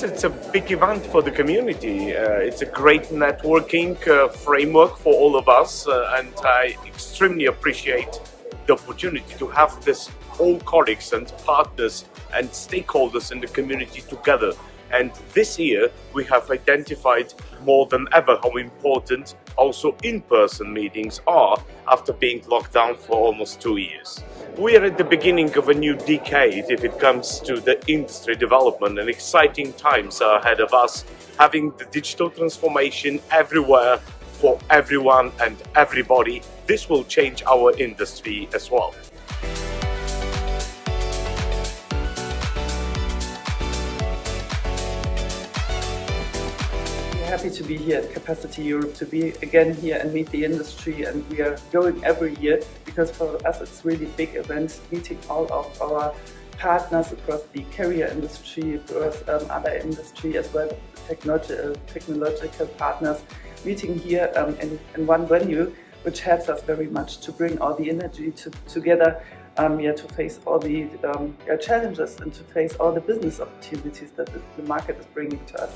it's a big event for the community. It's a great networking framework for all of us, and I extremely appreciate the opportunity to have this all colleagues and partners and stakeholders in the community together. And this year we have identified more than ever how important also in-person meetings are after being locked down for almost 2 years. We are at the beginning of a new decade if it comes to the industry development, and exciting times are ahead of us, having the digital transformation everywhere for everyone and everybody. This will change our industry as well. Happy to be here at Capacity Europe, to be again here and meet the industry, and we are going every year because for us it's really big event, meeting all of our partners across the carrier industry, across other industry as well, technological partners, meeting here in one venue, which helps us very much to bring all the energy together to face all the challenges and to face all the business opportunities that the market is bringing to us.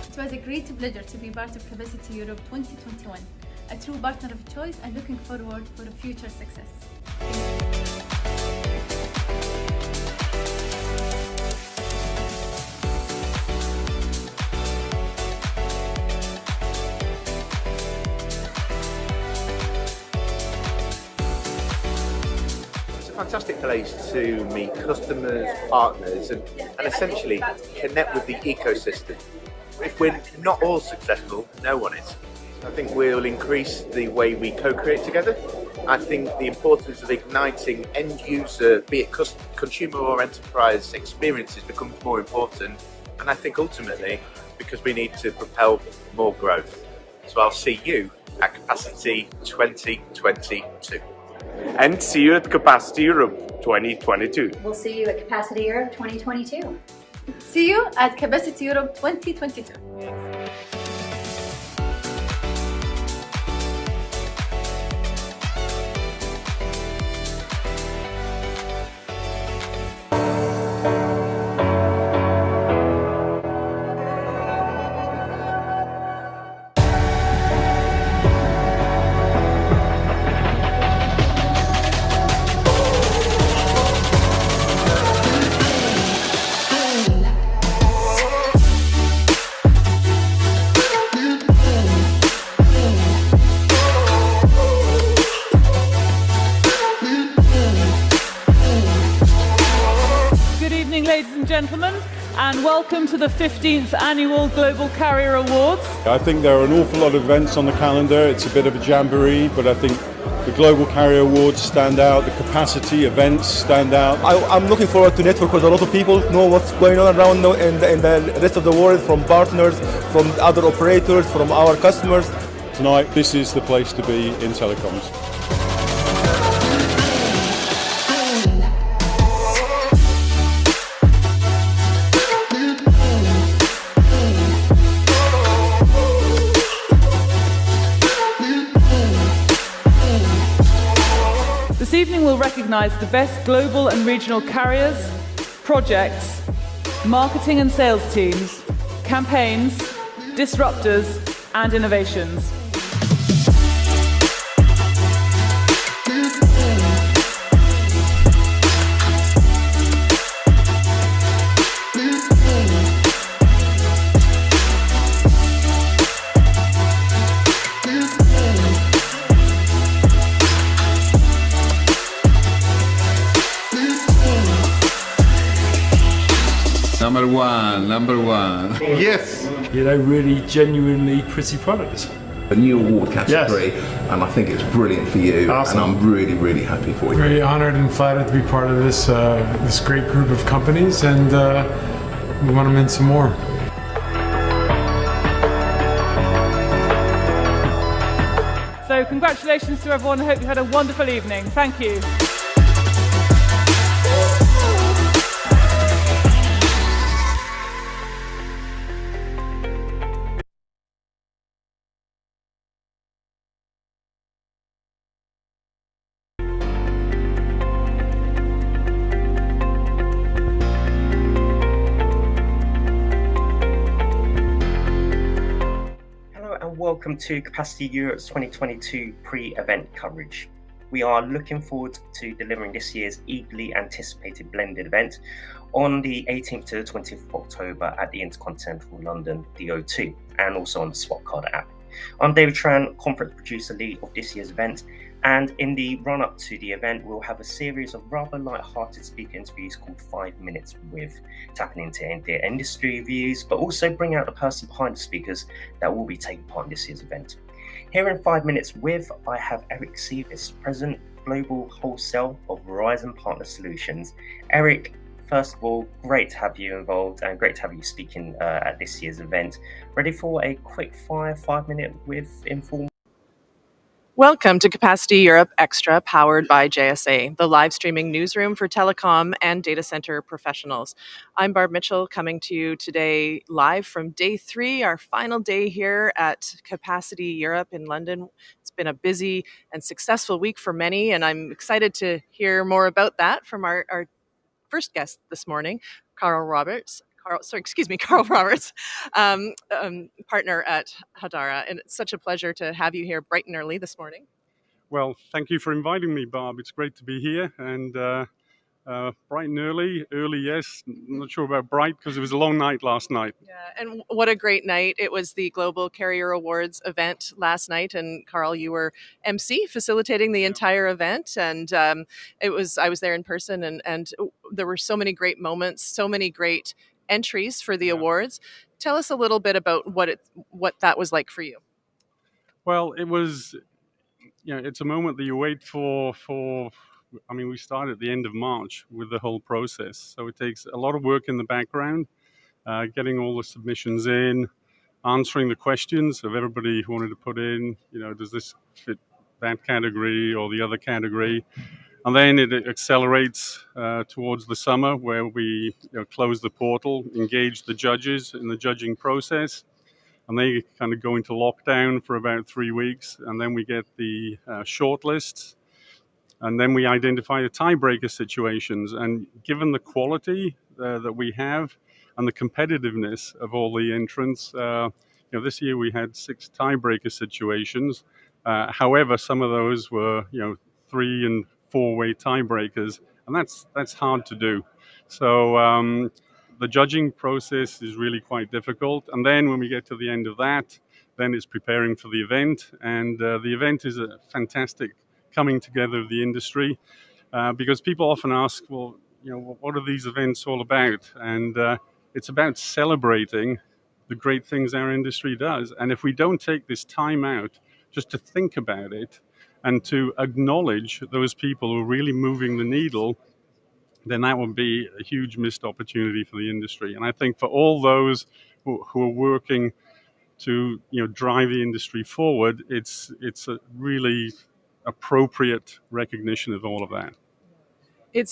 It was a great pleasure to be part of Capacity Europe 2021, a true partner of choice and looking forward for future success. It's a fantastic place to meet customers, partners, and essentially connect with the ecosystem. If we're not all successful, no one is. I think we'll increase the way we co-create together. I think the importance of igniting end user, be it consumer or enterprise experiences, becomes more important. And I think ultimately, because we need to propel more growth. So I'll see you at Capacity 2022. And see you at Capacity Europe 2022. We'll see you at Capacity Europe 2022. See you at Capacity Europe 2022. Ladies and gentlemen, and welcome to the 15th Annual Global Carrier Awards. I think there are an awful lot of events on the calendar. It's a bit of a jamboree, but I think the Global Carrier Awards stand out, the capacity events stand out. I'm looking forward to network with a lot of people, know what's going on around in the rest of the world, from partners, from other operators, from our customers. Tonight, this is the place to be in telecoms. This evening we'll recognise the best global and regional carriers, projects, marketing and sales teams, campaigns, disruptors and innovations. Number one. Yes. You know, really genuinely pretty products. A new award category, yes. And I think it's brilliant for you. Awesome. And I'm really, really happy for you. Very honored and flattered to be part of this this great group of companies, and we want to mint some more. So congratulations to everyone. I hope you had a wonderful evening. Thank you. welcome to Capacity Europe's 2022 pre-event coverage. We are looking forward to delivering this year's eagerly anticipated blended event on the 18th to the 20th of October at the Intercontinental London DO2 and also on the Swapcard app. I'm David Tran, conference producer lead of this year's event, and in the run-up to the event we'll have a series of rather light-hearted speaker interviews called 5 Minutes With, tapping into their industry views but also bring out the person behind the speakers that will be taking part in this year's event. Here in 5 Minutes With, I have Eric Seavis, President Global Wholesale of Verizon Partner Solutions. Eric, first of all, great to have you involved and great to have you speaking at this year's event. Ready for a quick fire 5 minute with informal? Welcome to Capacity Europe Xtra Powered by JSA, the live streaming newsroom for telecom and data center professionals. I'm Barb Mitchell, coming to you today live from day 3, our final day here at Capacity Europe in London. It's been a busy and successful week for many, and I'm excited to hear more about that from our first guest this morning, Carl Roberts, partner at Hadara. And it's such a pleasure to have you here bright and early this morning. Well, thank you for inviting me, Barb. It's great to be here. And bright and early, yes. I'm not sure about bright because it was a long night last night. Yeah, and what a great night. It was the Global Carrier Awards event last night. And Carl, you were MC facilitating the entire event. And I was there in person and there were so many great moments, so many great entries for the awards. Tell us a little bit about what that was like for you. Well, it was, it's a moment that you wait for. We started at the end of March with the whole process. So it takes a lot of work in the background, getting all the submissions in, answering the questions of everybody who wanted to put in, does this fit that category or the other category? And then it accelerates towards the summer where we close the portal, engage the judges in the judging process, and they kind of go into lockdown for about 3 weeks. And then we get the shortlists, and then we identify the tiebreaker situations. And given the quality that we have and the competitiveness of all the entrants, this year we had 6 tiebreaker situations. However, some of those were 3 and 4-way tiebreakers, and that's hard to do. So the judging process is really quite difficult. And then when we get to the end of that, then it's preparing for the event. And the event is a fantastic coming together of the industry because people often ask, well, what are these events all about? And it's about celebrating the great things our industry does. And if we don't take this time out just to think about it and to acknowledge those people who are really moving the needle, then that would be a huge missed opportunity for the industry. And I think for all those who are working to drive the industry forward, it's a really appropriate recognition of all of that.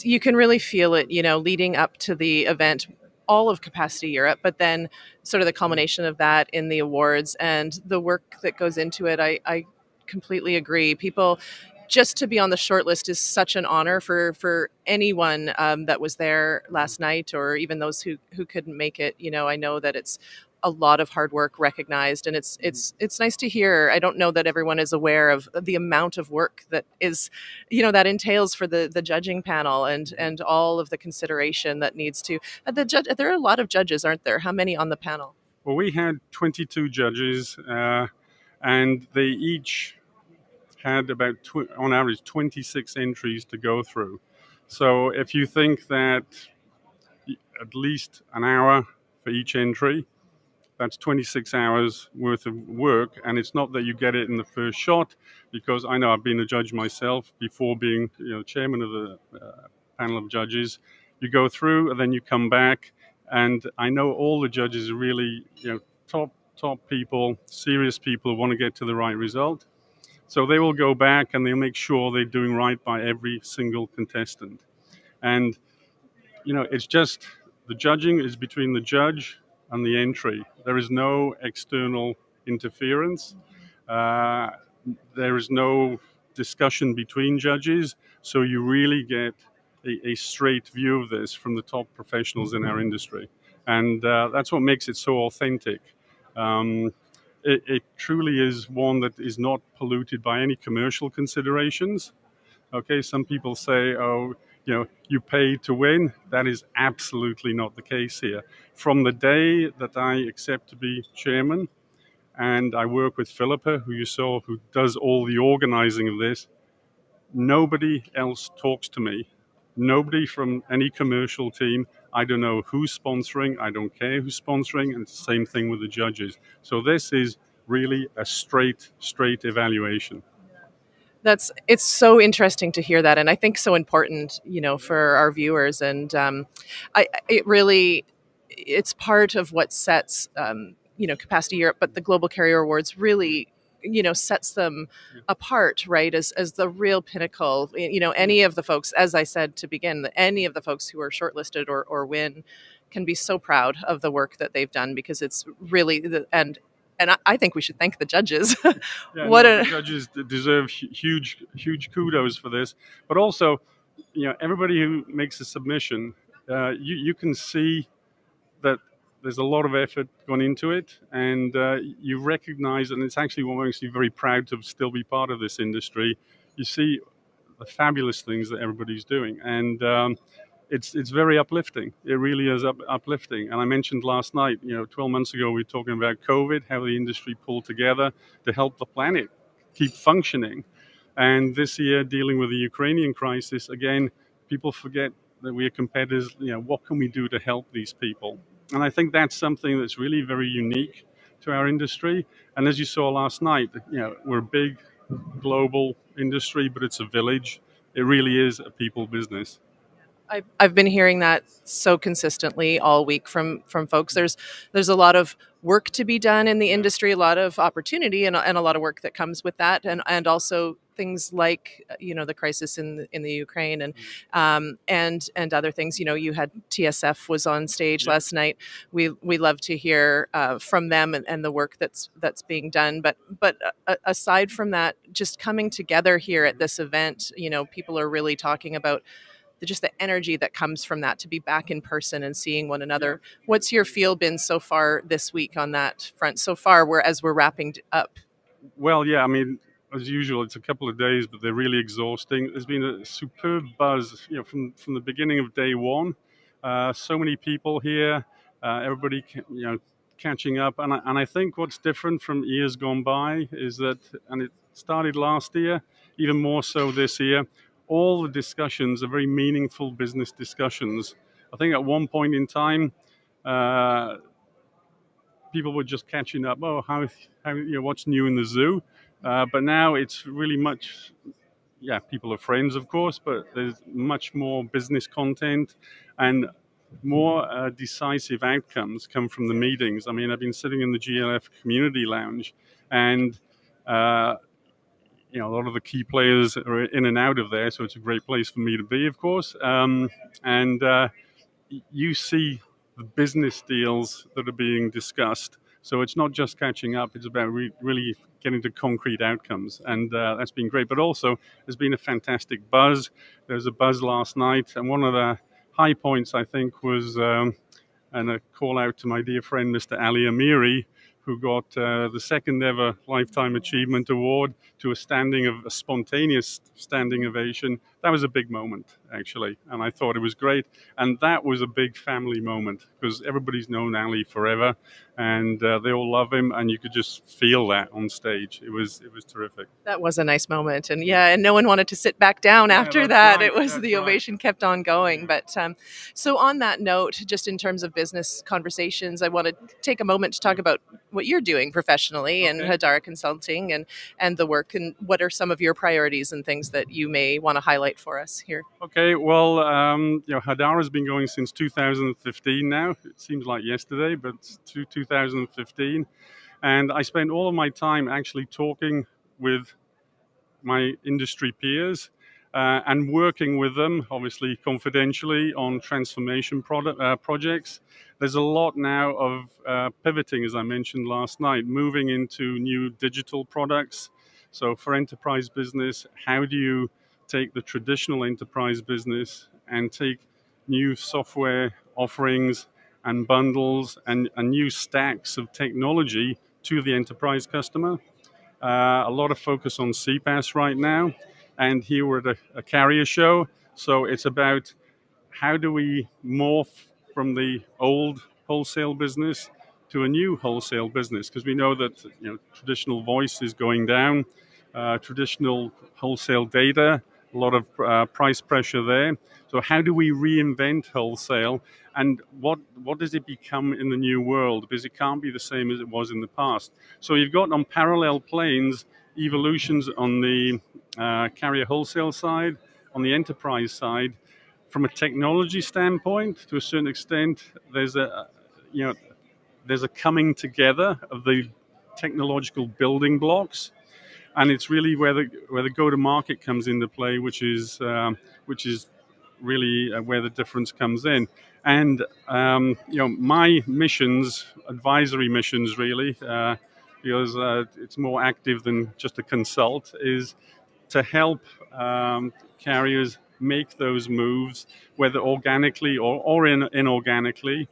You can really feel it, leading up to the event, all of Capacity Europe, but then sort of the culmination of that in the awards and the work that goes into it. I completely agree. People, just to be on the shortlist is such an honor for anyone that was there last night, or even those who couldn't make it. I know that it's a lot of hard work recognized, and it's nice to hear. I don't know that everyone is aware of the amount of work that is, that entails for the judging panel and all of the consideration that needs to. There are a lot of judges, aren't there? How many on the panel? Well, we had 22 judges, and they each had about, on average, 26 entries to go through. So if you think that at least an hour for each entry, that's 26 hours worth of work. And it's not that you get it in the first shot, because I know I've been a judge myself before being chairman of the panel of judges. You go through and then you come back, and I know all the judges are really top people, serious people who want to get to the right result. So they will go back and they'll make sure they're doing right by every single contestant. And, it's just the judging is between the judge and the entry. There is no external interference. There is no discussion between judges. So you really get a straight view of this from the top professionals in our industry. And that's what makes it so authentic. it truly is one that is not polluted by any commercial considerations. Okay, some people say, oh, you pay to win. That is absolutely not the case here. From the day that I accept to be chairman, and I work with Philippa, who you saw, who does all the organizing of this, nobody else talks to me. Nobody from any commercial team. I don't know who's sponsoring. I don't care who's sponsoring. And the same thing with the judges. So this is really a straight evaluation. It's so interesting to hear that, and I think so important, for our viewers. And it's part of what sets Capacity Europe, but the Global Carrier Awards really sets them apart, right, as the real pinnacle. Any of the folks, as I said to begin, any of the folks who are shortlisted or win can be so proud of the work that they've done, because it's really and I think we should thank the judges. The judges deserve huge kudos for this. But also, everybody who makes a submission, you can see that there's a lot of effort gone into it, and you recognize, and it's actually what makes you very proud to still be part of this industry. You see the fabulous things that everybody's doing, and it's very uplifting. It really is uplifting. And I mentioned last night, 12 months ago, we were talking about COVID, how the industry pulled together to help the planet keep functioning. And this year, dealing with the Ukrainian crisis, again, people forget that we are competitors. What can we do to help these people? And I think that's something that's really very unique to our industry. And as you saw last night, we're a big global industry, but it's a village. It really is a people business. I've been hearing that so consistently all week from folks. There's a lot of work to be done in the industry, a lot of opportunity, and a lot of work that comes with that, and also things like the crisis in the Ukraine and other things. You had TSF was on stage last night. We love to hear from them and the work that's being done. But aside from that, just coming together here at this event, people are really talking about just the energy that comes from that, to be back in person and seeing one another. What's your feel been so far this week on that front so far, as we're wrapping up? Well, yeah, I mean, as usual, it's a couple of days, but they're really exhausting. There's been a superb buzz, from the beginning of day one. So many people here, everybody, catching up. And I think what's different from years gone by is that, and it started last year, even more so this year, all the discussions are very meaningful business discussions. I think at one point in time, people were just catching up. Oh, how what's new in the zoo? But now it's really much, people are friends, of course, but there's much more business content and more decisive outcomes come from the meetings. I mean, I've been sitting in the GLF community lounge, and a lot of the key players are in and out of there, so it's a great place for me to be, of course. And you see the business deals that are being discussed. So it's not just catching up, it's about really getting to concrete outcomes. And that's been great. But also, there's been a fantastic buzz. There was a buzz last night, and one of the high points, I think, was, and a call out to my dear friend, Mr. Ali Amiri, who got the second ever Lifetime Achievement Award to a spontaneous standing ovation. That was a big moment, actually, and I thought it was great. And that was a big family moment, because everybody's known Ali forever, and they all love him, and you could just feel that on stage. It was terrific. That was a nice moment, and and no one wanted to sit back down after that. Right, it was the ovation kept on going. But so on that note, just in terms of business conversations, I want to take a moment to talk about what you're doing professionally in Hadara Consulting and the work, and what are some of your priorities and things that you may want to highlight for us here? Okay, well, Hadara has been going since 2015 now. It seems like yesterday, but it's 2015. And I spent all of my time actually talking with my industry peers and working with them, obviously confidentially, on transformation projects. There's a lot now of pivoting, as I mentioned last night, moving into new digital products. So for enterprise business, how do you take the traditional enterprise business and take new software offerings and bundles and new stacks of technology to the enterprise customer. A lot of focus on CPaaS right now, and here we're at a carrier show, so it's about how do we morph from the old wholesale business to a new wholesale business, because we know that traditional voice is going down, traditional wholesale data, a lot of price pressure there. So how do we reinvent wholesale, and what does it become in the new world? Because it can't be the same as it was in the past. So you've got on parallel planes evolutions on the carrier wholesale side, on the enterprise side. From a technology standpoint, to a certain extent, there's a coming together of the technological building blocks, and it's really where the go-to-market comes into play, which is really where the difference comes in. And my missions, advisory missions, really, because it's more active than just a consult, is to help carriers make those moves, whether organically or inorganically,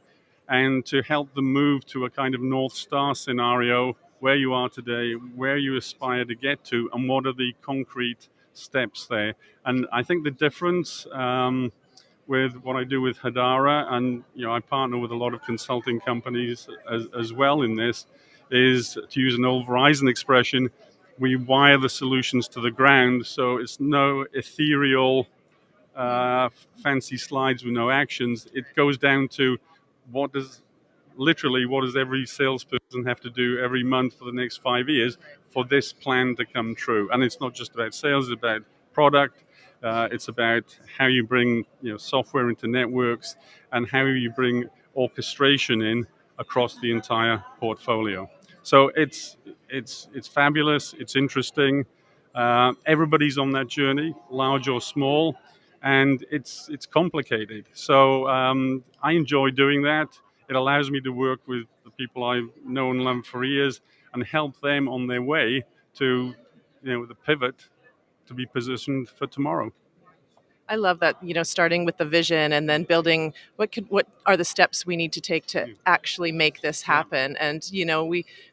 and to help them move to a kind of North Star scenario, where you are today, where you aspire to get to, and what are the concrete steps there. And I think the difference with what I do with Hadara, and I partner with a lot of consulting companies as well in this, is, to use an old Verizon expression, we wire the solutions to the ground, so it's no ethereal fancy slides with no actions. It goes down to what does every salesperson have to do every month for the next 5 years for this plan to come true. And it's not just about sales, it's about product. It's about how you bring software into networks, and how you bring orchestration in across the entire portfolio. So it's fabulous. It's interesting. Everybody's on that journey, large or small, and it's complicated. So I enjoy doing that. It allows me to work with the people I've known and loved for years and help them on their way to the pivot to be positioned for tomorrow. I love that, starting with the vision and then building what are the steps we need to take to actually make this happen. And,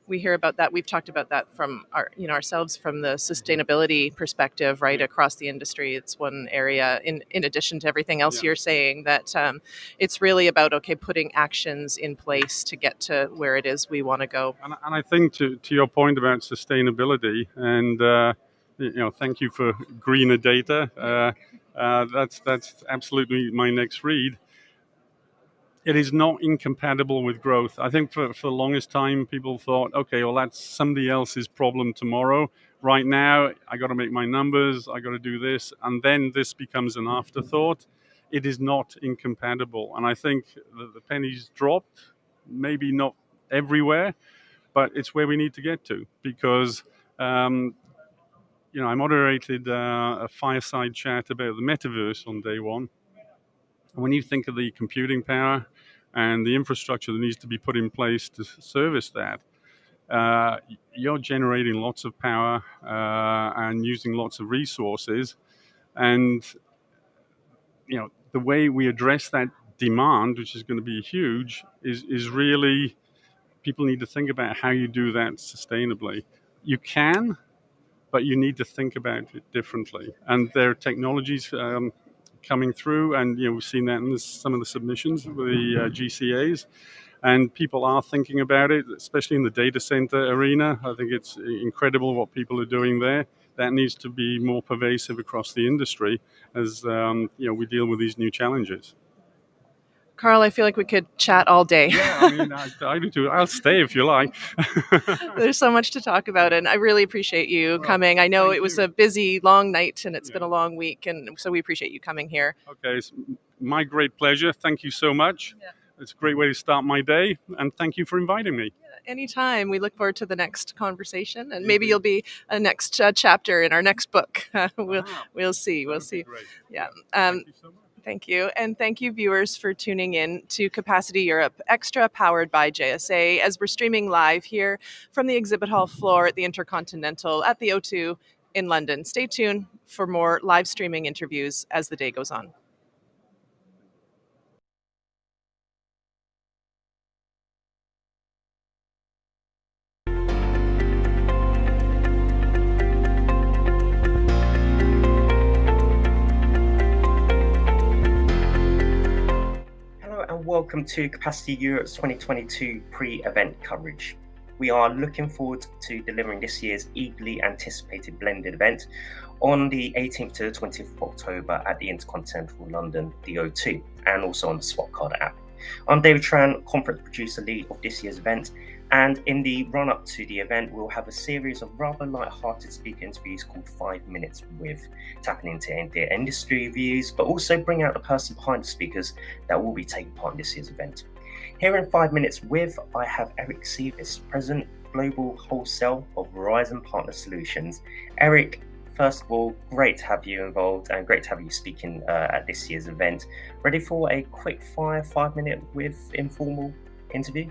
we hear about that. We've talked about that from ourselves from the sustainability perspective, right, across the industry. It's one area in addition to everything else you're saying that it's really about, putting actions in place to get to where it is we want to go. And I think to your point about sustainability, and, thank you for greener data. That's absolutely my next read. It is not incompatible with growth. I think for the longest time, people thought, that's somebody else's problem tomorrow. Right now, I got to make my numbers, I got to do this, and then this becomes an afterthought. It is not incompatible. And I think the pennies dropped, maybe not everywhere, but it's where we need to get to, because I moderated a fireside chat about the metaverse on day one. And when you think of the computing power and the infrastructure that needs to be put in place to service that, you're generating lots of power and using lots of resources. And, the way we address that demand, which is going to be huge, is really, people need to think about how you do that sustainably. You can, but you need to think about it differently. And there are technologies coming through, and we've seen that in some of the submissions with the GCAs, and people are thinking about it, especially in the data center arena. I think it's incredible what people are doing there. That needs to be more pervasive across the industry as we deal with these new challenges. Carl, I feel like we could chat all day. Yeah, I do too. I'll stay if you like. There's so much to talk about, and I really appreciate you coming. I know it was a busy, long night, and it's been a long week, and so we appreciate you coming here. Okay, it's my great pleasure. Thank you so much. Yeah. It's a great way to start my day, and thank you for inviting me. Yeah, anytime. We look forward to the next conversation, and maybe you'll be a next chapter in our next book. We'll see. We'll see. Great. Yeah. Thank you so much. Thank you. And thank you, viewers, for tuning in to Capacity Europe Xtra Powered by JSA, as we're streaming live here from the exhibit hall floor at the Intercontinental at the O2 in London. Stay tuned for more live streaming interviews as the day goes on. welcome to Capacity Europe's 2022 pre-event coverage. We are looking forward to delivering this year's eagerly anticipated blended event on the 18th to the 20th of October at the Intercontinental London, the O2, and also on the Swapcard app. I'm David Tran, conference producer lead of this year's event, and in the run-up to the event, we'll have a series of rather light-hearted speaker interviews called 5 Minutes With, tapping into their industry views, but also bring out the person behind the speakers that will be taking part in this year's event. Here in 5 Minutes With, I have Eric Sievis, President Global Wholesale of Verizon Partner Solutions. Eric, first of all, great to have you involved and great to have you speaking at this year's event. Ready for a quick fire 5 minute with informal interview?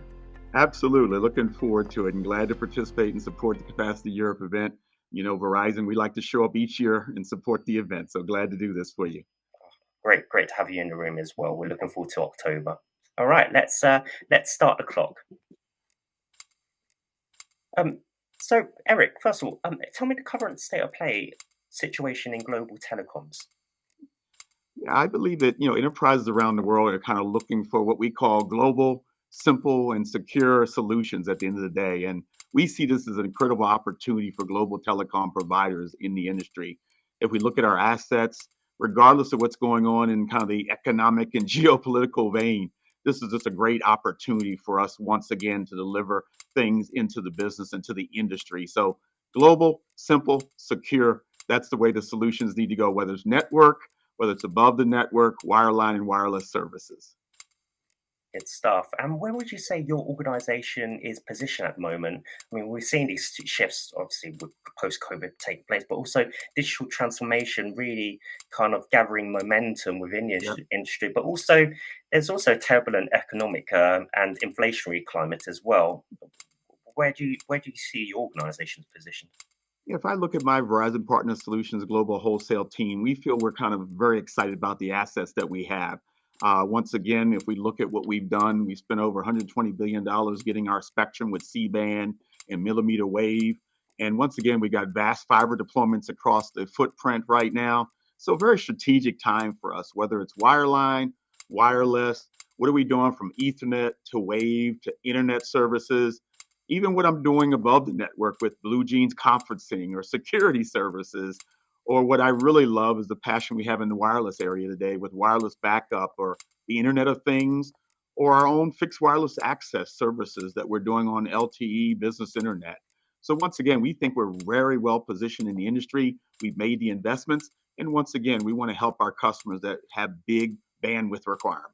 Absolutely. Looking forward to it and glad to participate and support the Capacity Europe event. You know, Verizon, we like to show up each year and support the event. So glad to do this for you. Great to have you in the room as well. We're looking forward to October. All right, let's start the clock. So Eric, first of all, tell me the current state of play situation in global telecoms. Yeah, I believe that, you know, enterprises around the world are kind of looking for what we call global, simple, and secure solutions at the end of the day. And we see this as an incredible opportunity for global telecom providers in the industry. If we look at our assets, regardless of what's going on in kind of the economic and geopolitical vein, this is just a great opportunity for us once again to deliver things into the business and to the industry. So global, simple, secure, that's the way the solutions need to go, whether it's network, whether it's above the network, wireline and wireless services. Good stuff. And where would you say your organization is positioned at the moment? I mean, we've seen these shifts, obviously, with post-COVID take place, but also digital transformation really kind of gathering momentum within the industry. But also, there's also a turbulent economic and inflationary climate as well. Where do you see your organization's position? If I look at my Verizon Partner Solutions global wholesale team, we feel we're kind of very excited about the assets that we have. Once again, if we look at what we've done, we spent over $120 billion getting our spectrum with C-band and millimeter wave. And once again, we got vast fiber deployments across the footprint right now. So very strategic time for us, whether it's wireline, wireless, what are we doing from Ethernet to wave to internet services, even what I'm doing above the network with Blue Jeans conferencing or security services. Or what I really love is the passion we have in the wireless area today with wireless backup or the Internet of Things or our own fixed wireless access services that we're doing on LTE business internet. So once again, we think we're very well positioned in the industry. We've made the investments. And once again, we want to help our customers that have big bandwidth requirements.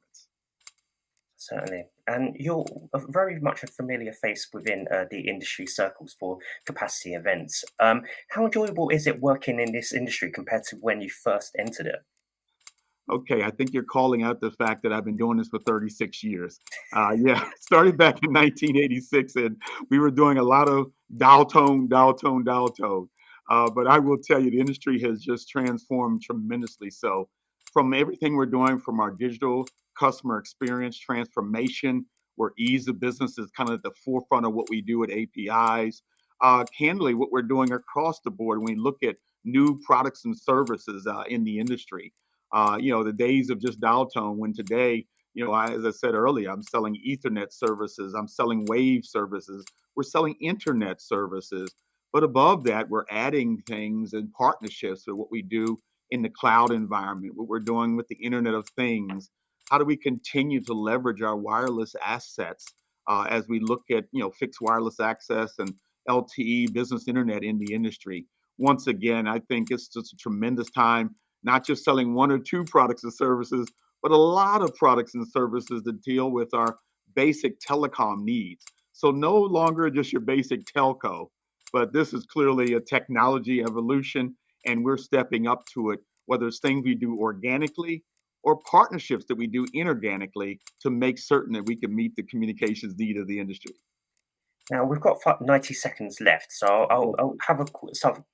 Certainly. And you're very much a familiar face within the industry circles for capacity events. How enjoyable is it working in this industry compared to when you first entered it? Okay, I think you're calling out the fact that I've been doing this for 36 years. Started back in 1986, and we were doing a lot of dial tone. But I will tell you, the industry has just transformed tremendously. So from everything we're doing, from our digital customer experience transformation, where ease of business is kind of at the forefront of what we do at APIs. Candidly, what we're doing across the board when we look at new products and services in the industry. The days of just dial tone, when today, as I said earlier, I'm selling Ethernet services, I'm selling wave services, we're selling internet services. But above that, we're adding things and partnerships with what we do in the cloud environment, what we're doing with the Internet of Things. How do we continue to leverage our wireless assets as we look at fixed wireless access and LTE business internet in the industry? Once again, I think it's just a tremendous time, not just selling one or two products and services, but a lot of products and services that deal with our basic telecom needs. So no longer just your basic telco, but this is clearly a technology evolution, and we're stepping up to it, whether it's things we do organically or partnerships that we do inorganically to make certain that we can meet the communications need of the industry. Now, we've got 90 seconds left, so I'll have a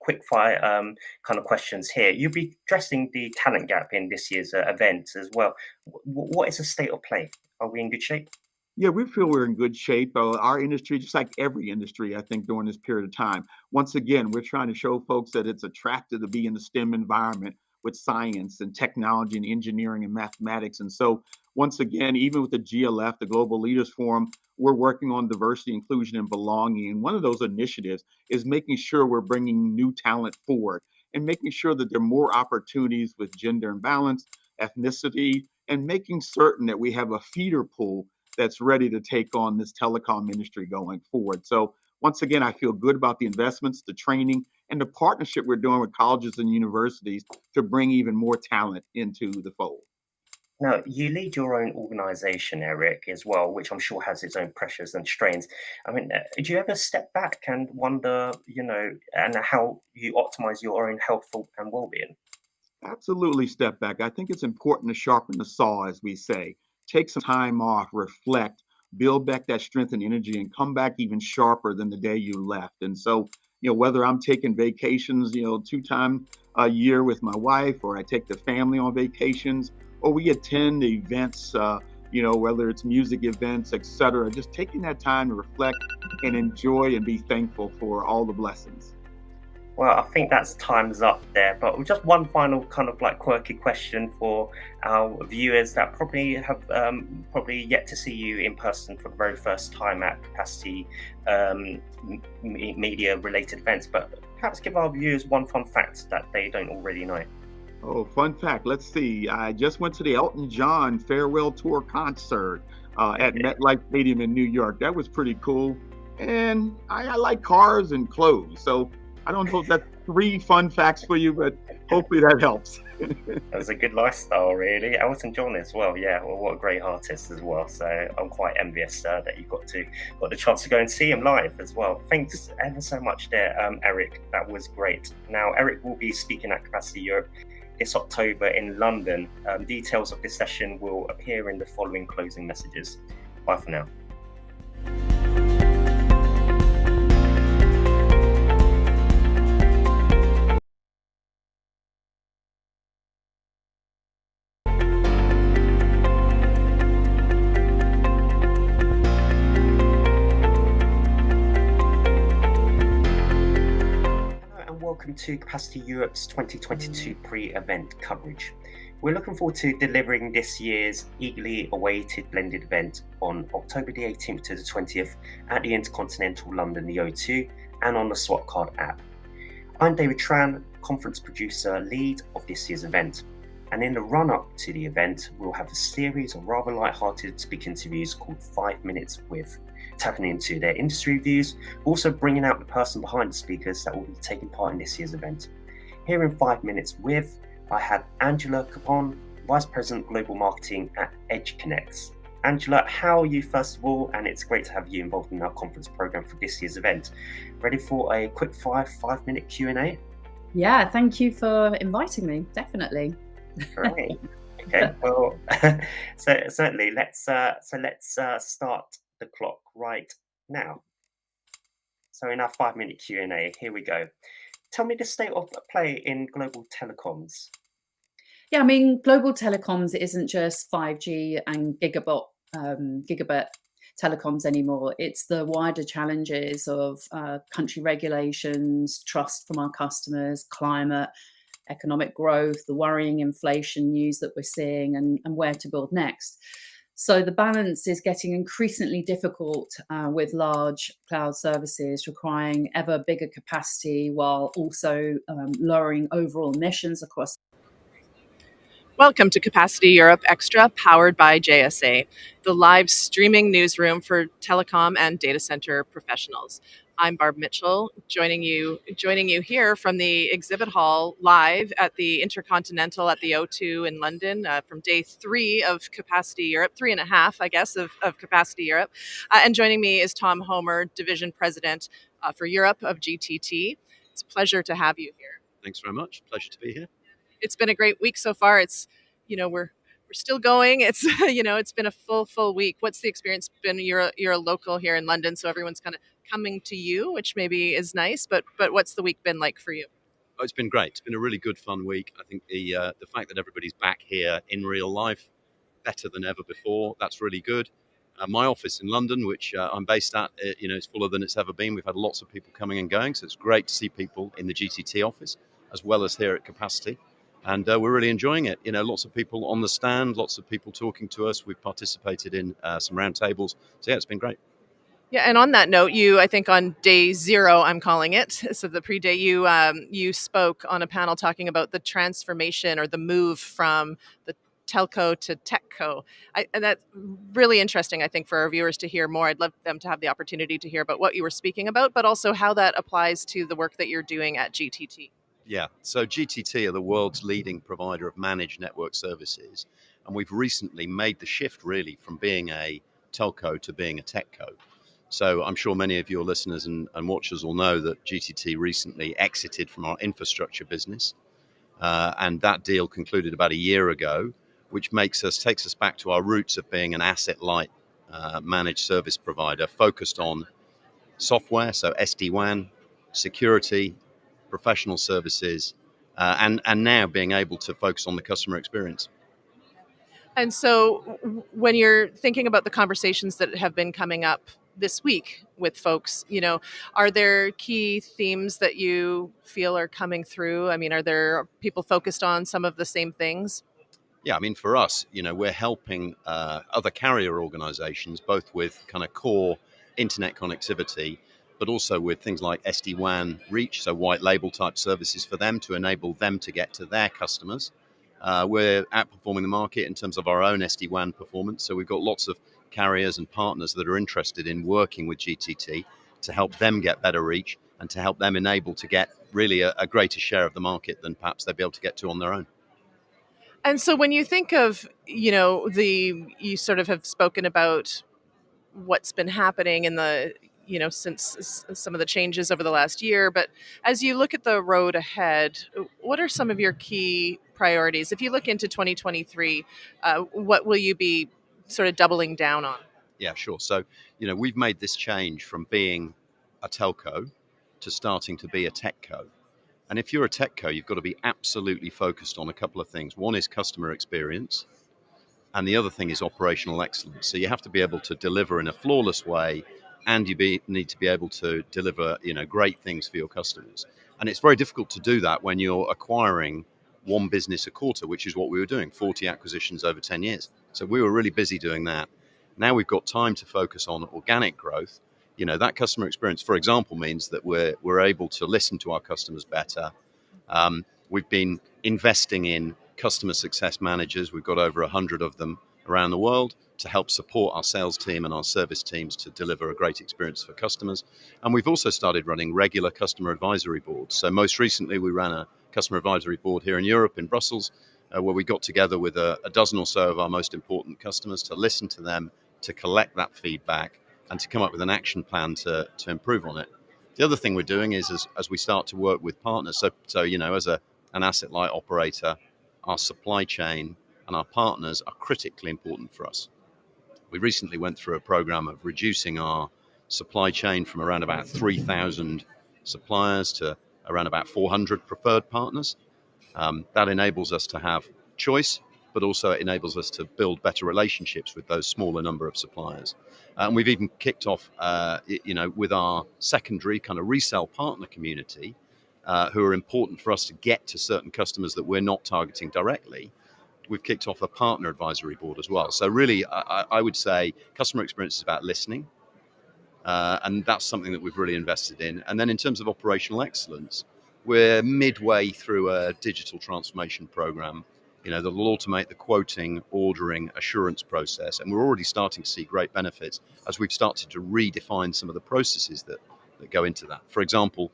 quick fire kind of questions here. You'll be addressing the talent gap in this year's event as well. What is the state of play? Are we in good shape? Yeah, we feel we're in good shape. Our industry, just like every industry, I think, during this period of time, once again, we're trying to show folks that it's attractive to be in the STEM environment, with science and technology and engineering and mathematics. And so once again, even with the GLF, the Global Leaders Forum, we're working on diversity, inclusion, and belonging. And one of those initiatives is making sure we're bringing new talent forward and making sure that there are more opportunities with gender imbalance, ethnicity, and making certain that we have a feeder pool that's ready to take on this telecom industry going forward. So once again, I feel good about the investments, the training, and the partnership we're doing with colleges and universities to bring even more talent into the fold. Now, you lead your own organization, Eric, as well, which I'm sure has its own pressures and strains. I mean, do you ever step back and wonder, and how you optimize your own health and well-being? Absolutely step back. I think it's important to sharpen the saw, as we say. Take some time off, reflect, build back that strength and energy, and come back even sharper than the day you left. And so, whether I'm taking vacations, 2 times a year with my wife, or I take the family on vacations, or we attend events, whether it's music events, etc. Just taking that time to reflect and enjoy and be thankful for all the blessings. Well, I think that's time's up there, but just one final kind of like quirky question for our viewers that probably have probably yet to see you in person for the very first time at Capacity media related events, but perhaps give our viewers one fun fact that they don't already know. Oh, fun fact. Let's see. I just went to the Elton John farewell tour concert at MetLife Stadium in New York. That was pretty cool. And I like cars and clothes. So I don't know if that's 3 fun facts for you, but hopefully that helps. That was a good lifestyle, really. Elton John as well. Yeah, well, what a great artist as well. So I'm quite envious that you got the chance to go and see him live as well. Thanks ever so much there, Eric. That was great. Now, Eric will be speaking at Capacity Europe this October in London. Details of this session will appear in the following closing messages. Bye for now. Welcome to Capacity Europe's 2022 pre-event coverage. We're looking forward to delivering this year's eagerly awaited blended event on October the 18th to the 20th at the Intercontinental London, the O2, and on the SWAT Card app. I'm David Tran, conference producer lead of this year's event. And in the run-up to the event, we'll have a series of rather light-hearted speaker interviews called 5 Minutes With, tapping into their industry views, also bringing out the person behind the speakers that will be taking part in this year's event. Here in 5 Minutes With, I have Angela Capon, Vice President Global Marketing at Edge Connects. Angela, how are you first of all? And it's great to have you involved in our conference program for this year's event. Ready for a quick 5-minute Q&A? Yeah, thank you for inviting me, definitely. Great. Okay, well, so certainly let's start the clock right now. So in our 5-minute Q&A, here we go. Tell me the state of play in global telecoms. Yeah, I mean, global telecoms isn't just 5G and gigabit telecoms anymore. It's the wider challenges of country regulations, trust from our customers, climate, economic growth, the worrying inflation news that we're seeing, and where to build next. So the balance is getting increasingly difficult with large cloud services requiring ever bigger capacity while also lowering overall emissions across. Welcome to Capacity Europe Xtra Powered by JSA, the live streaming newsroom for telecom and data center professionals. I'm Barb Mitchell, joining you here from the exhibit hall live at the Intercontinental at the O2 in London from day 3 of Capacity Europe, 3.5, I guess, of Capacity Europe. And joining me is Tom Homer, Division President for Europe of GTT. It's a pleasure to have you here. Thanks very much. Pleasure to be here. It's been a great week so far. It's, we're still going. It's, it's been a full week. What's the experience been? You're a local here in London, so everyone's kind of coming to you, which maybe is nice, but what's the week been like for you? Oh, it's been great. It's been a really good, fun week. I think the fact that everybody's back here in real life, better than ever before, that's really good. My office in London, which I'm based at, is fuller than it's ever been. We've had lots of people coming and going, so it's great to see people in the GTT office, as well as here at Capacity. And we're really enjoying it. Lots of people on the stand, lots of people talking to us. We've participated in some roundtables. So yeah, it's been great. Yeah, and on that note, I think on day 0, I'm calling it, so the pre-day, you spoke on a panel talking about the transformation or the move from the telco to techco. And that's really interesting, I think, for our viewers to hear more. I'd love them to have the opportunity to hear about what you were speaking about, but also how that applies to the work that you're doing at GTT. Yeah, so GTT are the world's leading provider of managed network services. And we've recently made the shift really from being a telco to being a techco. So I'm sure many of your listeners and watchers will know that GTT recently exited from our infrastructure business. And that deal concluded about a year ago, which takes us back to our roots of being an asset-light managed service provider focused on software, so SD-WAN, security, professional services, and now being able to focus on the customer experience. And so when you're thinking about the conversations that have been coming up this week with folks, are there key themes that you feel are coming through? I mean, are there people focused on some of the same things? Yeah, I mean, for us, we're helping other carrier organizations, both with kind of core internet connectivity, but also with things like SD-WAN reach, so white label type services for them to enable them to get to their customers. We're outperforming the market in terms of our own SD-WAN performance. So we've got lots of carriers and partners that are interested in working with GTT to help them get better reach and to help them enable to get really a greater share of the market than perhaps they'd be able to get to on their own. And so when you think of, you sort of have spoken about what's been happening in the, since some of the changes over the last year, but as you look at the road ahead, what are some of your key priorities? If you look into 2023, what will you be sort of doubling down on? Yeah, sure. So, we've made this change from being a telco to starting to be a techco. And if you're a techco, you've got to be absolutely focused on a couple of things. One is customer experience, and the other thing is operational excellence. So you have to be able to deliver in a flawless way, and need to be able to deliver, great things for your customers. And it's very difficult to do that when you're acquiring one business a quarter, which is what we were doing, 40 acquisitions over 10 years. So we were really busy doing that. Now we've got time to focus on organic growth. That customer experience, for example, means that we're able to listen to our customers better. We've been investing in customer success managers. We've got over 100 of them around the world to help support our sales team and our service teams to deliver a great experience for customers. And we've also started running regular customer advisory boards. So most recently, we ran a customer advisory board here in Europe, in Brussels, where we got together with a dozen or so of our most important customers to listen to them, to collect that feedback, and to come up with an action plan to improve on it. The other thing we're doing is as we start to work with partners, so as an asset-light operator, our supply chain and our partners are critically important for us. We recently went through a program of reducing our supply chain from around about 3,000 suppliers to around about 400 preferred partners. That enables us to have choice, but also it enables us to build better relationships with those smaller number of suppliers. And we've even kicked off, with our secondary kind of resale partner community, who are important for us to get to certain customers that we're not targeting directly. We've kicked off a partner advisory board as well. So really, I would say customer experience is about listening. And that's something that we've really invested in. And then in terms of operational excellence, we're midway through a digital transformation program, that will automate the quoting, ordering, assurance process. And we're already starting to see great benefits as we've started to redefine some of the processes that go into that. For example,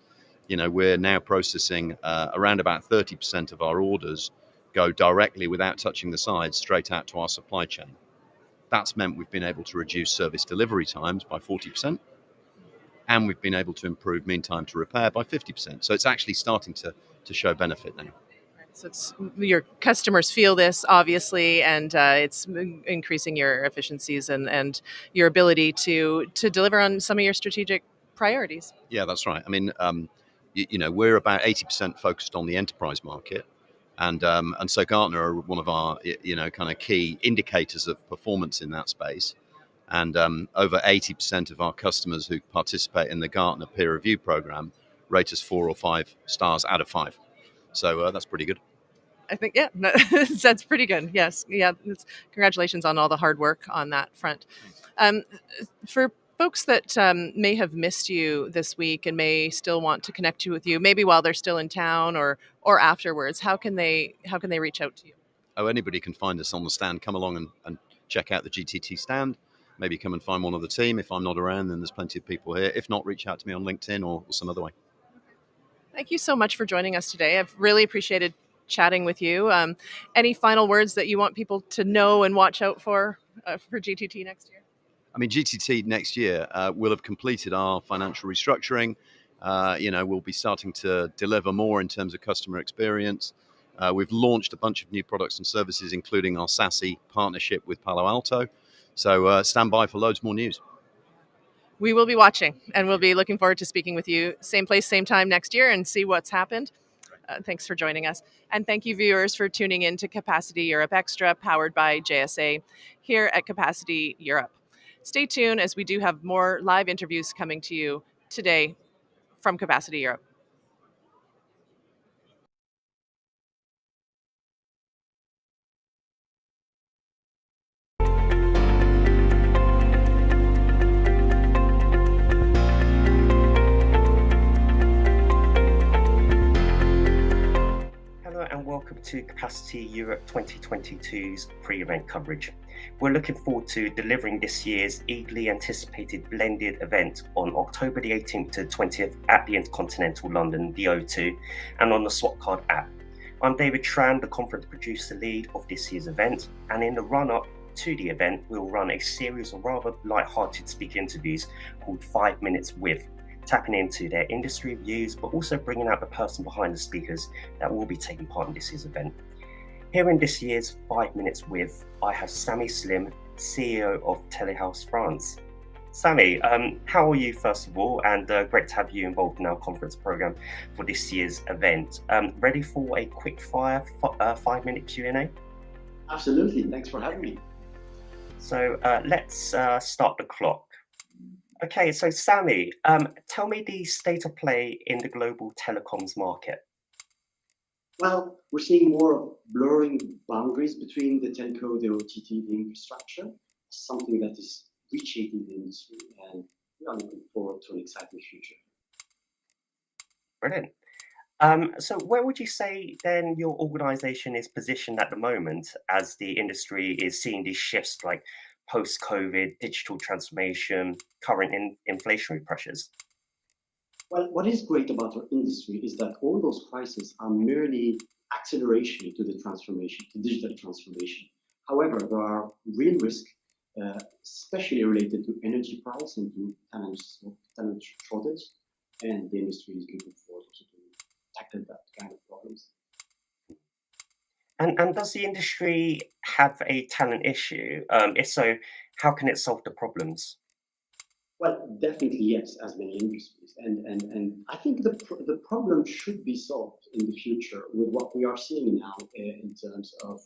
we're now processing around about 30% of our orders go directly without touching the sides straight out to our supply chain. That's meant we've been able to reduce service delivery times by 40%, and we've been able to improve mean time to repair by 50%. So it's actually starting to show benefit now. So your customers feel this, obviously, and it's increasing your efficiencies and your ability to deliver on some of your strategic priorities. Yeah, that's right. I mean, we're about 80% focused on the enterprise market. And so Gartner are one of our, kind of key indicators of performance in that space. And over 80% of our customers who participate in the Gartner peer review program rate us 4 or 5 stars out of 5. So that's pretty good. I think, yeah, no, that's pretty good. Yes. Yeah. Congratulations on all the hard work on that front. For folks that may have missed you this week and may still want to connect with you, maybe while they're still in town or afterwards, how can they reach out to you? Oh, anybody can find us on the stand. Come along and check out the GTT stand. Maybe come and find one of the team. If I'm not around, then there's plenty of people here. If not, reach out to me on LinkedIn or some other way. Thank you so much for joining us today. I've really appreciated chatting with you. Any final words that you want people to know and watch out for GTT next year? I mean, GTT next year, we'll have completed our financial restructuring. We'll be starting to deliver more in terms of customer experience. We've launched a bunch of new products and services, including our SASE partnership with Palo Alto. So stand by for loads more news. We will be watching, and we'll be looking forward to speaking with you same place, same time next year and see what's happened. Thanks for joining us. And thank you, viewers, for tuning in to Capacity Europe Xtra, powered by JSA, here at Capacity Europe. Stay tuned as we do have more live interviews coming to you today from Capacity Europe. Welcome to Capacity Europe 2022's pre-event coverage. We're looking forward to delivering this year's eagerly anticipated blended event on October the 18th to 20th at the Intercontinental London, the O2, and on the Swap Card app. I'm David Tran, the conference producer lead of this year's event, and in the run-up to the event, we'll run a series of rather light-hearted speaker interviews called 5 Minutes With, tapping into their industry views, but also bringing out the person behind the speakers that will be taking part in this year's event. Here in this year's 5 Minutes With, I have Sami Slim, CEO of Telehouse France. Sami, how are you first of all? And great to have you involved in our conference program for this year's event. Ready for a quick fire 5-minute Q&A? Absolutely, thanks for having me. So let's start the clock. Okay, so Sami, tell me the state of play in the global telecoms market. Well, we're seeing more blurring boundaries between the telco, the OTT, the infrastructure, something that is reshaping the industry, and we are looking forward to an exciting future. Brilliant. So where would you say then your organization is positioned at the moment as the industry is seeing these shifts like post-COVID, digital transformation, current inflationary pressures? Well, what is great about our industry is that all those crises are merely acceleration to the transformation, to digital transformation. However, there are real risks, especially related to energy price and to talent shortage, and the industry is looking forward also to tackle that kind of problems. And does the industry have a talent issue? If so, how can it solve the problems? Well, definitely yes, as many industries, and I think the problem should be solved in the future with what we are seeing now in terms of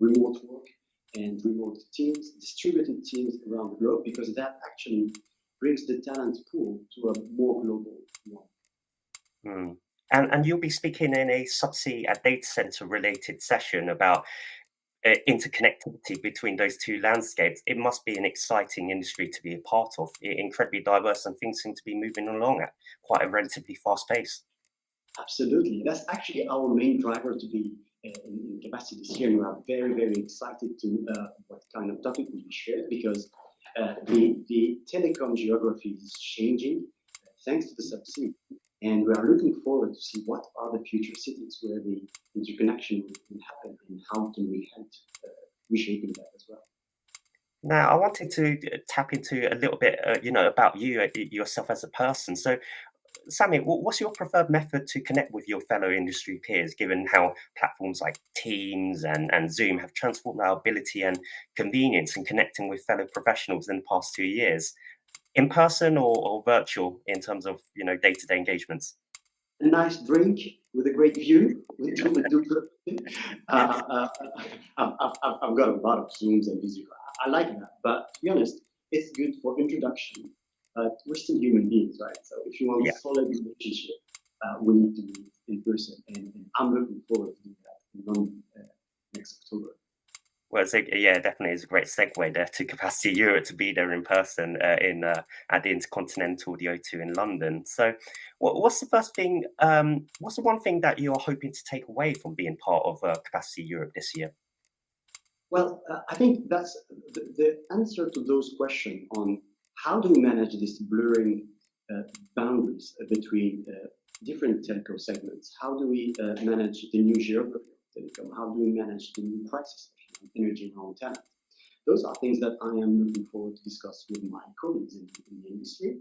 remote work and remote teams, distributed teams around the globe, because that actually brings the talent pool to a more global one. And you'll be speaking in a subsea data center related session about interconnectivity between those two landscapes. It must be an exciting industry to be a part of, incredibly diverse, and things seem to be moving along at quite a relatively fast pace. Absolutely. That's actually our main driver to be in Capacity this year. We are very, very excited to what kind of topic will be shared, because the telecom geography is changing thanks to the subsea. And we are looking forward to see what are the future cities where the interconnection will happen, and how can we help reshaping that as well. Now, I wanted to tap into a little bit, about you yourself as a person. So, Sami, what's your preferred method to connect with your fellow industry peers, given how platforms like Teams and Zoom have transformed our ability and convenience in connecting with fellow professionals in the past 2 years? In person or virtual in terms of day-to-day engagements? A nice drink with a great view. I've got a lot of Zooms and video. I like that, but to be honest, it's good for introduction. We're still human beings, right? So if you want a solid relationship, we need to be in person, and I'm looking forward to do that in London next October. Well, yeah, definitely is a great segue there to Capacity Europe to be there in person at the Intercontinental, the O2 in London. So, what's the first thing? What's the one thing that you're hoping to take away from being part of Capacity Europe this year? Well, I think that's the answer to those questions on how do we manage this blurring boundaries between different telco segments. How do we manage the new geography of telecom? How do we manage the new prices? Energy and home talent. Those are things that I am looking forward to discuss with my colleagues in the industry.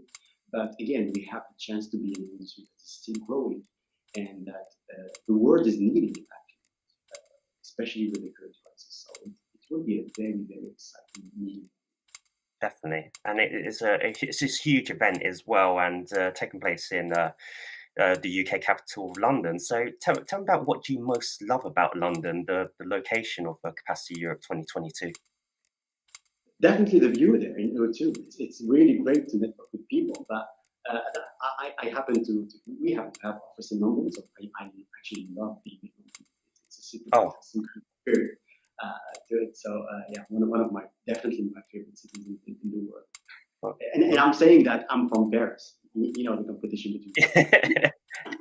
But again, we have the chance to be in an industry that is still growing and that the world is needing it, actually, especially with the current crisis. So it will be a very, very exciting meeting. Definitely, and it's this huge event as well, and taking place in the UK capital, London. So tell me about what you most love about London, the location of Capacity Europe 2022. Definitely the view there in O2. It's really great to network with people. But I happen to we happen to have office in London, so I actually love being in London. It's a city that has some spirit to it. So yeah, one of my definitely my favorite cities in the world. And I'm saying that I'm from Paris. You know the competition between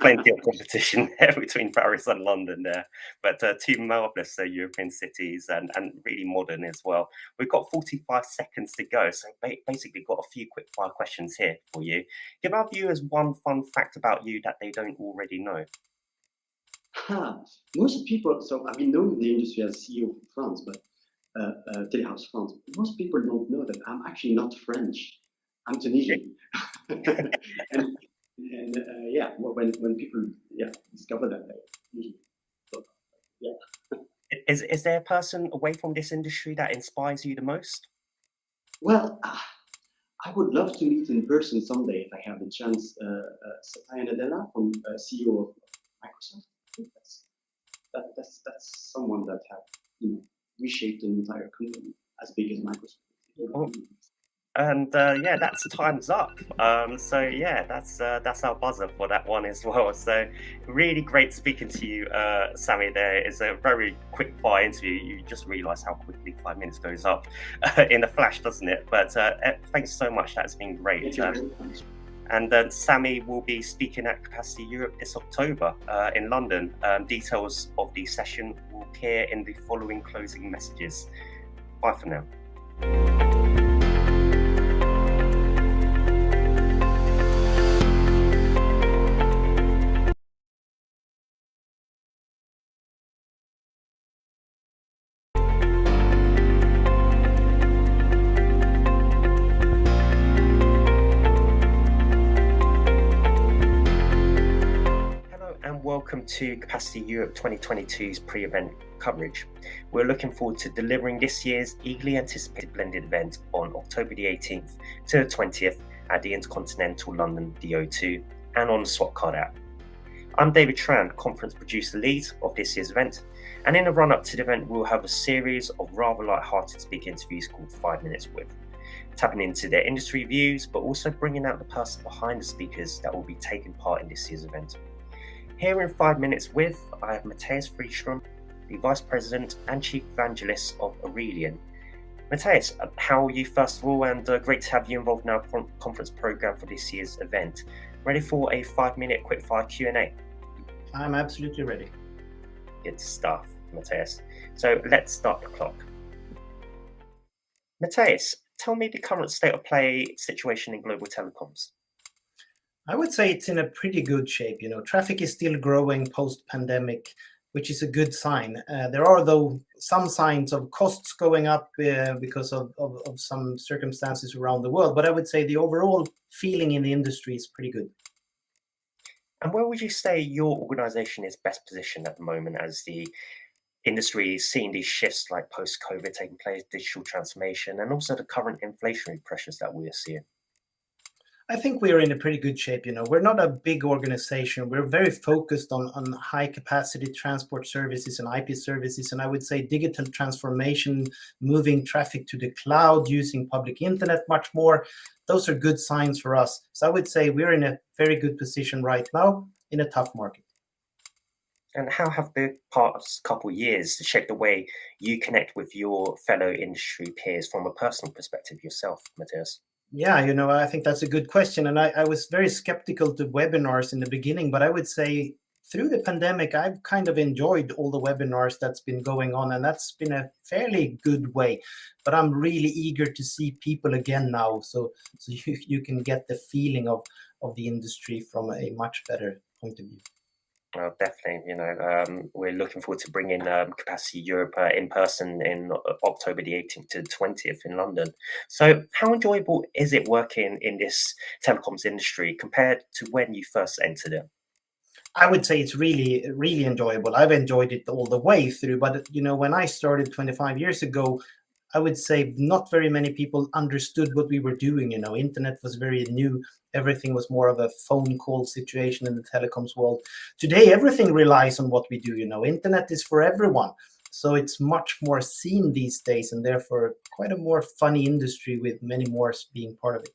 plenty of competition there between Paris and London there, but two marvelous European cities and really modern as well. We've got 45 seconds to go, so basically got a few quick fire questions here for you. Give our viewers one fun fact about you that they don't already know. Most people, so I've been known in the industry as CEO of France, but Telehouse France. Most people don't know that I'm actually not French. I'm Tunisian. and yeah, when people discover that, they usually Is there a person away from this industry that inspires you the most? Well, I would love to meet in person someday if I have the chance. Satya Nadella, from CEO of Microsoft. I think that's someone that have reshaped an entire company as big as Microsoft. And yeah, that's time's up. So yeah, that's our buzzer for that one as well. So really great speaking to you, Sami. There is a very quick fire interview. You just realise how quickly 5 minutes goes up in a flash, doesn't it? But thanks so much. That's been great. And Sami will be speaking at Capacity Europe this October in London. Details of the session will appear in the following closing messages. Bye for now. Welcome to Capacity Europe 2022's pre-event coverage. We're looking forward to delivering this year's eagerly anticipated blended event on October the 18th to the 20th at the Intercontinental London O2 and on the Swap Card app. I'm David Tran, conference producer lead of this year's event, and in the run-up to the event we'll have a series of rather light-hearted speaker interviews called 5 Minutes With, tapping into their industry views but also bringing out the person behind the speakers that will be taking part in this year's event. Here in 5 Minutes With, I have Matthias Friedstrom, the Vice President and Chief Evangelist of Aurelian. Matthias, how are you first of all, and great to have you involved in our conference programme for this year's event. Ready for a 5-minute quickfire Q&A? I'm absolutely ready. Good stuff, Matthias. So let's start the clock. Matthias, tell me the current state of play situation in global telecoms. I would say it's in a pretty good shape. Traffic is still growing post-pandemic, which is a good sign. There are, though, some signs of costs going up because of some circumstances around the world. But I would say the overall feeling in the industry is pretty good. And where would you say your organisation is best positioned at the moment as the industry is seeing these shifts like post-COVID taking place, digital transformation, and also the current inflationary pressures that we are seeing? I think we're in a pretty good shape. We're not a big organization. We're very focused on high capacity transport services and IP services. And I would say digital transformation, moving traffic to the cloud, using public internet much more. Those are good signs for us. So I would say we're in a very good position right now in a tough market. And how have the past couple of years shaped the way you connect with your fellow industry peers from a personal perspective yourself, Matthias? Yeah, I think that's a good question. And I was very skeptical to webinars in the beginning, but I would say through the pandemic, I've kind of enjoyed all the webinars that's been going on, and that's been a fairly good way. But I'm really eager to see people again now, so you can get the feeling of the industry from a much better point of view. Well, definitely. We're looking forward to bringing Capacity Europe in person in October the 18th to 20th in London. So how enjoyable is it working in this telecoms industry compared to when you first entered it? I would say it's really, really enjoyable. I've enjoyed it all the way through. But, when I started 25 years ago, I would say not very many people understood what we were doing. Internet was very new. Everything was more of a phone call situation in the telecoms world. Today, everything relies on what we do. Internet is for everyone. So it's much more seen these days, and therefore quite a more funny industry with many more being part of it.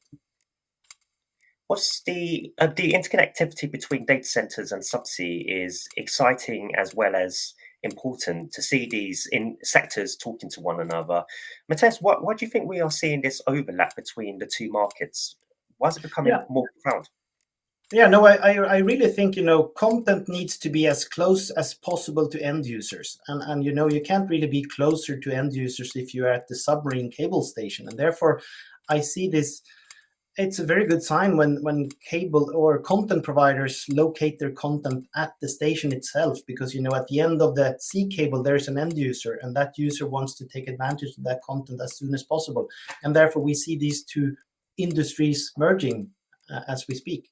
What's the interconnectivity between data centers and subsea is exciting as well as important to see these in sectors talking to one another. Matthias, why do you think we are seeing this overlap between the two markets? Why is it becoming more profound? Yeah, no, I really think, content needs to be as close as possible to end users. And you can't really be closer to end users if you're at the submarine cable station. And therefore, I see this. It's a very good sign when cable or content providers locate their content at the station itself, because at the end of the sea cable there's an end user, and that user wants to take advantage of that content as soon as possible, and therefore we see these two industries merging as we speak.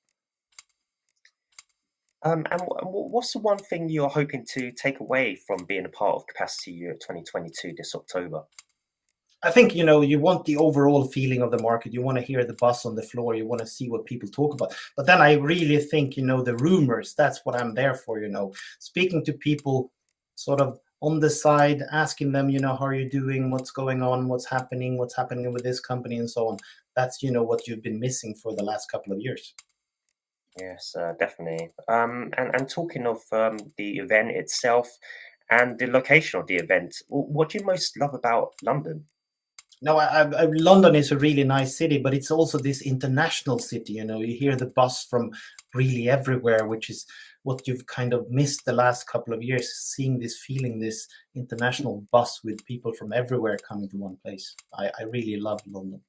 And what's the one thing you're hoping to take away from being a part of Capacity Europe 2022 this October? I think, you want the overall feeling of the market. You want to hear the buzz on the floor. You want to see what people talk about. But then I really think, the rumors, that's what I'm there for, speaking to people sort of on the side, asking them, how are you doing? What's going on? What's happening with this company and so on. That's, what you've been missing for the last couple of years. Yes, definitely. And talking of the event itself and the location of the event, what do you most love about London? No, London is a really nice city, but it's also this international city. You hear the buzz from really everywhere, which is what you've kind of missed the last couple of years, seeing this international buzz with people from everywhere coming to one place. I really love London.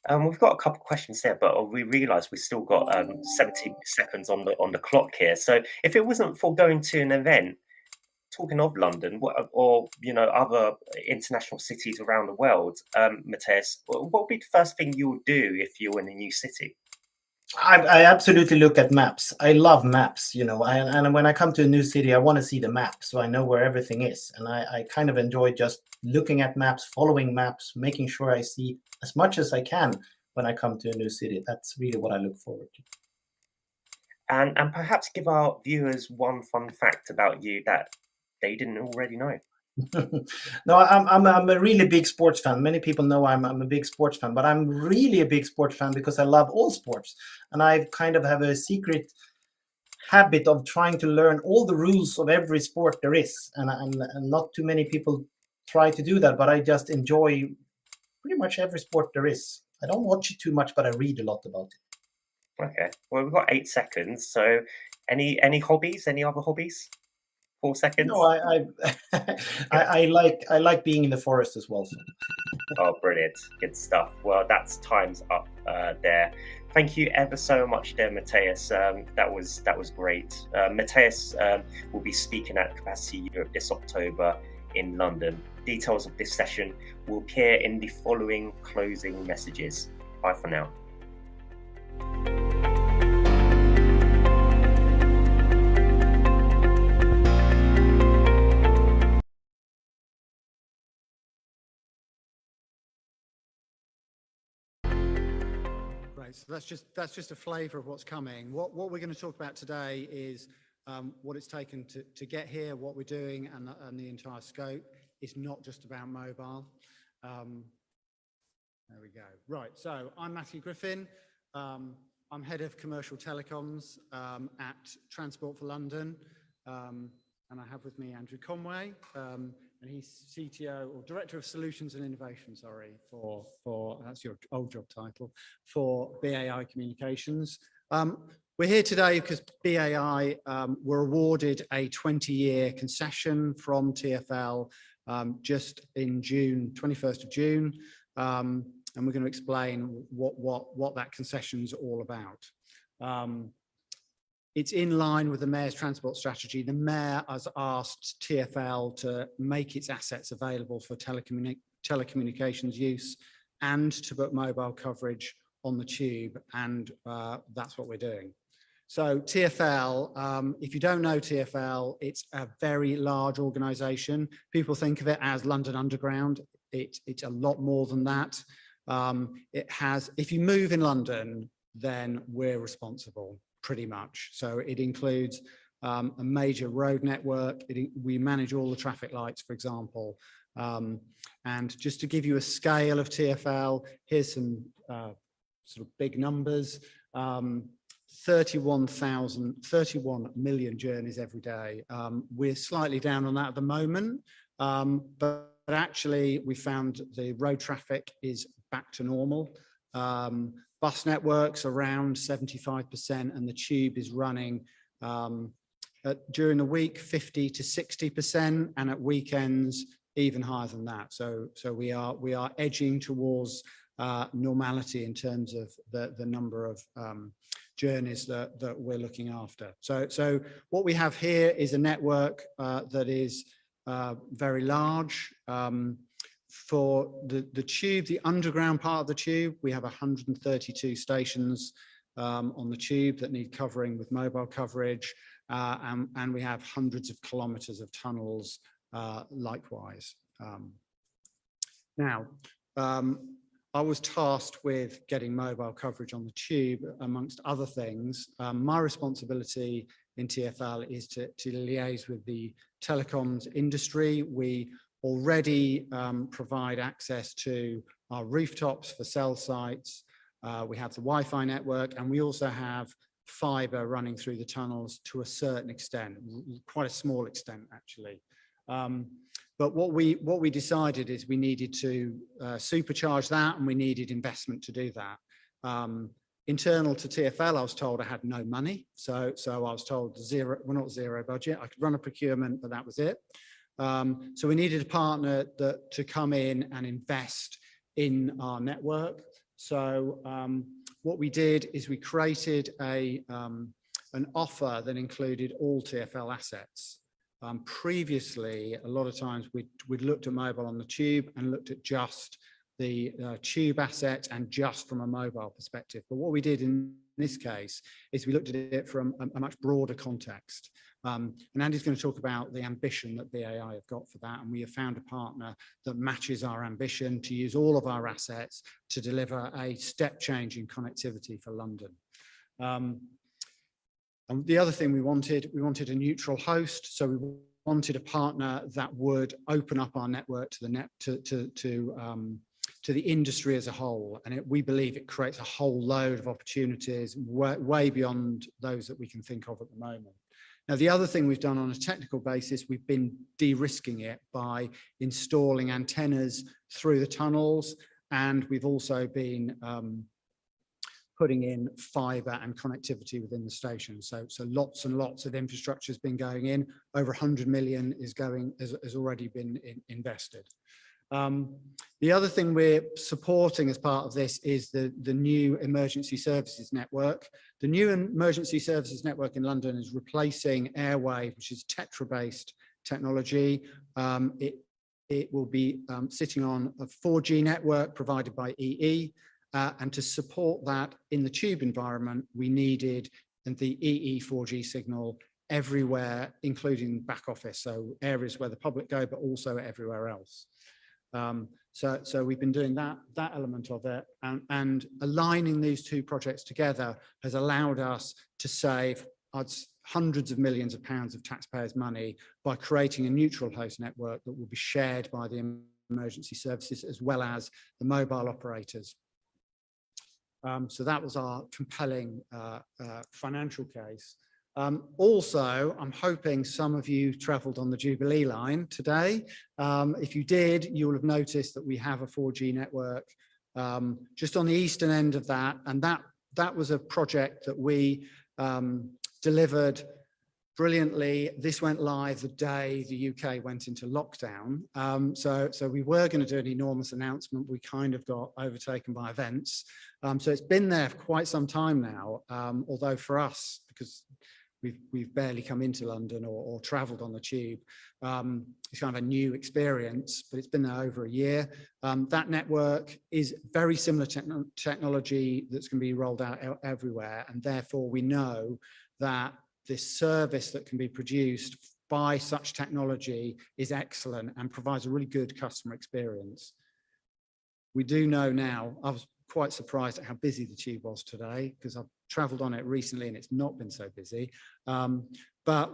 We've got a couple of questions there, but we realise we've still got 70 seconds on the clock here. So if it wasn't for going to an event, talking of London, or other international cities around the world, Matthias, what would be the first thing you would do if you're in a new city? I absolutely look at maps. I love maps, and when I come to a new city, I want to see the map so I know where everything is. And I kind of enjoy just looking at maps, following maps, making sure I see as much as I can when I come to a new city. That's really what I look forward to. And perhaps give our viewers one fun fact about you that they didn't already know. No, I'm a really big sports fan. Many people know I'm a big sports fan, but I'm really a big sports fan because I love all sports, and I kind of have a secret habit of trying to learn all the rules of every sport there is, and not too many people try to do that, but I just enjoy pretty much every sport there is. I don't watch it too much, but I read a lot about it. Okay, well, we've got 8 seconds. So, any hobbies? Any other hobbies? 4 seconds. No, I like being in the forest as well. So. Oh, brilliant! Good stuff. Well, that's time's up there. Thank you ever so much, there, Matthias. That was great. Matthias will be speaking at Capacity Europe this October in London. Details of this session will appear in the following closing messages. Bye for now. So that's just a flavour of what's coming. What we're going to talk about today is what it's taken to get here, what we're doing, and the entire scope. It's not just about mobile. There we go. Right. So I'm Matthew Griffin. I'm head of commercial telecoms at Transport for London. And I have with me Andrew Conway, and he's CTO or Director of Solutions and Innovation, sorry, for that's your old job title, for BAI Communications. We're here today because BAI were awarded a 20-year concession from TfL just in June, 21st of June, and we're going to explain what that concession is all about. It's in line with the Mayor's transport strategy. The Mayor has asked TfL to make its assets available for telecommunications use and to put mobile coverage on the tube, and that's what we're doing. So TfL, if you don't know TfL, it's a very large organisation. People think of it as London Underground. It's a lot more than that. It has, if you move in London, then we're responsible, pretty much. So it includes a major road network. We manage all the traffic lights, for example. And just to give you a scale of TfL, here's some sort of big numbers. 31 million journeys every day. We're slightly down on that at the moment, but actually we found the road traffic is back to normal. Bus networks around 75%, and the tube is running during the week 50 to 60%, and at weekends even higher than that. So we are edging towards normality in terms of the number of journeys that we're looking after. So what we have here is a network that is very large. For the tube, the underground part of the tube, we have 132 stations on the tube that need covering with mobile coverage, and we have hundreds of kilometres of tunnels likewise. Now, I was tasked with getting mobile coverage on the tube, amongst other things. My responsibility in TfL is to liaise with the telecoms industry. We already provide access to our rooftops for cell sites. We have the Wi-Fi network, and we also have fibre running through the tunnels to a certain extent, quite a small extent actually. But what we decided is we needed to supercharge that, and we needed investment to do that. Internal to TfL, I was told I had no money, so I was told zero, well, not zero budget. I could run a procurement, but that was it. So we needed a partner to come in and invest in our network. So what we did is we created an offer that included all TfL assets. Previously, a lot of times we'd looked at mobile on the tube and looked at just the tube asset and just from a mobile perspective. But what we did in this case is we looked at it from a much broader context. And Andy's going to talk about the ambition that BAI have got for that. And we have found a partner that matches our ambition to use all of our assets to deliver a step change in connectivity for London. And the other thing we wanted a neutral host. So we wanted a partner that would open up our network to the industry as a whole. And we believe it creates a whole load of opportunities way beyond those that we can think of at the moment. Now, the other thing we've done on a technical basis, we've been de-risking it by installing antennas through the tunnels, and we've also been putting in fibre and connectivity within the station. So lots and lots of infrastructure has been going in. Over 100 million has already been invested. The other thing we're supporting as part of this is the new emergency services network. The new emergency services network in London is replacing Airwave, which is Tetra-based technology. It will be sitting on a 4G network provided by EE. And to support that in the tube environment, we needed the EE 4G signal everywhere, including back office, so areas where the public go, but also everywhere else. So we've been doing that element of it, and aligning these two projects together has allowed us to save hundreds of millions of pounds of taxpayers' money by creating a neutral host network that will be shared by the emergency services as well as the mobile operators. So that was our compelling financial case. Also, I'm hoping some of you travelled on the Jubilee line today. If you did, you will have noticed that we have a 4G network just on the eastern end of that, and that was a project that we delivered brilliantly. This went live the day the UK went into lockdown. So we were going to do an enormous announcement. We kind of got overtaken by events. So it's been there for quite some time now, although for us, because we've barely come into London or travelled on the tube, it's kind of a new experience, but it's been there over a year. That network is very similar technology that's going to be rolled out everywhere, and therefore we know that this service that can be produced by such technology is excellent and provides a really good customer experience. We do know now, I was quite surprised at how busy the tube was today, because I've travelled on it recently and it's not been so busy. But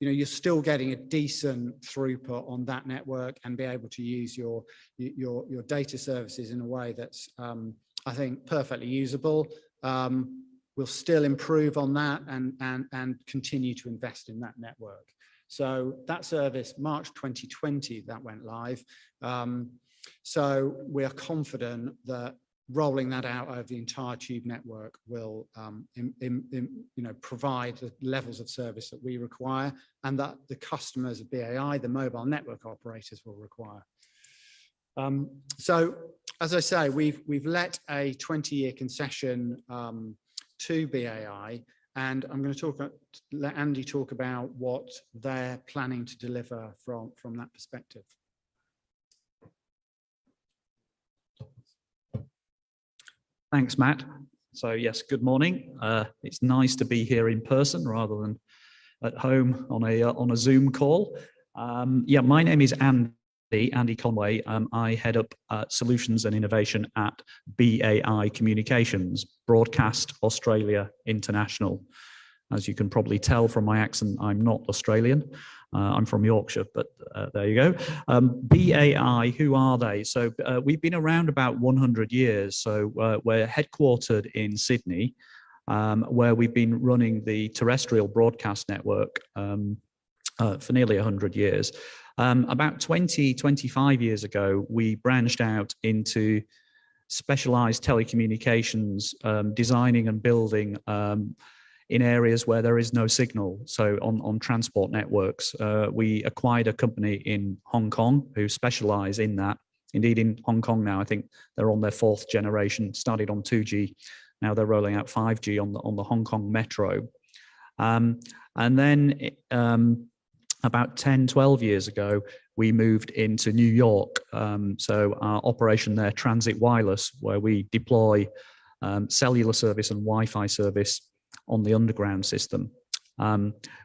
you know, you're still getting a decent throughput on that network and be able to use your data services in a way that's, I think, perfectly usable. We'll still improve on that and continue to invest in that network. So that service, March 2020, that went live. So we are confident that rolling that out over the entire tube network will provide the levels of service that we require and that the customers of BAI, the mobile network operators, will require. So as I say, we've let a 20-year concession to BAI, and I'm going to let Andy talk about what they're planning to deliver from that perspective. Thanks, Matt. So yes, good morning. It's nice to be here in person rather than at home on a Zoom call. Yeah, my name is Andy Conway. I head up Solutions and Innovation at BAI Communications, Broadcast Australia International. As you can probably tell from my accent, I'm not Australian. I'm from Yorkshire, but there you go. BAI, who are they? So we've been around about 100 years. So we're headquartered in Sydney, where we've been running the terrestrial broadcast network for nearly 100 years. About 25 years ago, we branched out into specialized telecommunications, designing and building in areas where there is no signal. So on transport networks, we acquired a company in Hong Kong who specialize in that. Indeed, in Hong Kong now, I think they're on their 4th generation, started on 2G. Now they're rolling out 5G on the Hong Kong Metro. And then about 10, 12 years ago, we moved into New York. So our operation there, Transit Wireless, where we deploy cellular service and Wi-Fi service on the underground system.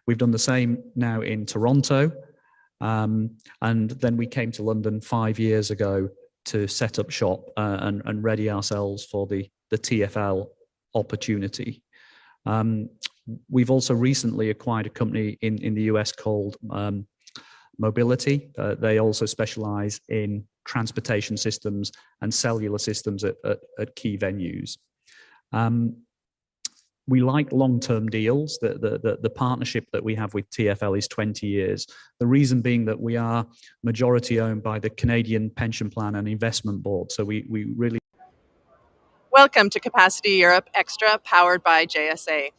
We've done the same now in Toronto. And then we came to London 5 years ago to set up shop and ready ourselves for the TfL opportunity. We've also recently acquired a company in the US called Mobility. They also specialize in transportation systems and cellular systems at key venues. We like long-term deals. The partnership that we have with TfL is 20 years. The reason being that we are majority owned by the Canadian Pension Plan and Investment Board. So we really... Welcome to Capacity Europe Xtra Powered by JSA,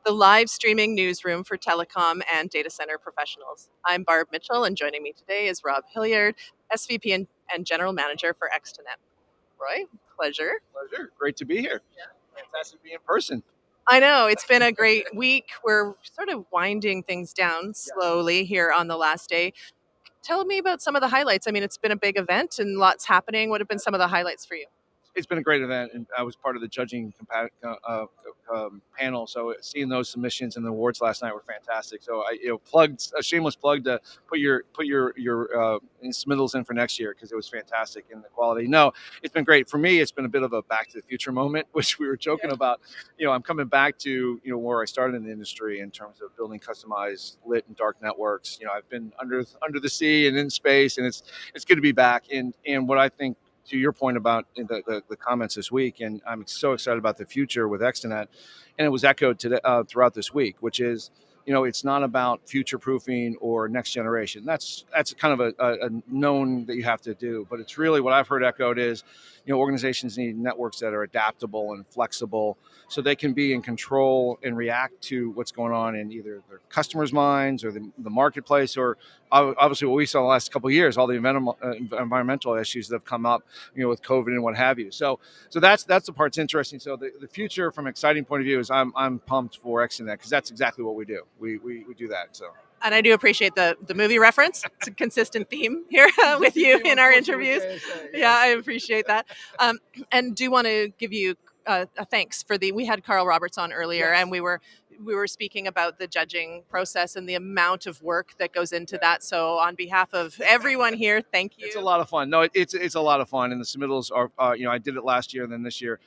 the live streaming newsroom for telecom and data center professionals. I'm Barb Mitchell, and joining me today is Rob Hilliard, SVP and General Manager for Extranet. Roy, pleasure. Pleasure. Great to be here. Yeah. Fantastic to be in person. I know, it's been a great week. We're sort of winding things down slowly here on the last day. Tell me about some of the highlights. I mean, it's been a big event and lots happening. What have been some of the highlights for you? It's been a great event, and I was part of the judging panel. So seeing those submissions and the awards last night were fantastic. So I, plugged a shameless plug to put your submittals in for next year, because it was fantastic in the quality. No, it's been great for me. It's been a bit of a Back to the Future moment, which we were joking about. I'm coming back to where I started in the industry in terms of building customized lit and dark networks. I've been under the sea and in space, and it's good to be back. And what I think, to your point about the comments this week, and I'm so excited about the future with Extranet, and it was echoed today, throughout this week, which is it's not about future proofing or next generation. That's kind of a known that you have to do, but it's really what I've heard echoed is, organizations need networks that are adaptable and flexible, so they can be in control and react to what's going on in either their customers' minds or the marketplace, or obviously what we saw the last couple of years, all the environmental issues that have come up, with COVID and what have you. So that's the part that's interesting. So the future, from an exciting point of view, is I'm pumped for Extranet, because that's exactly what we do. We do that. So. And I do appreciate the movie reference. It's a consistent theme here with you in our interviews. Yeah, I appreciate that. And do want to give you a thanks for we had Carl Roberts on earlier, and we were speaking about the judging process and the amount of work that goes into that. So on behalf of everyone here, thank you. It's a lot of fun. No, it's a lot of fun, and the submittals are, I did it last year and then this year.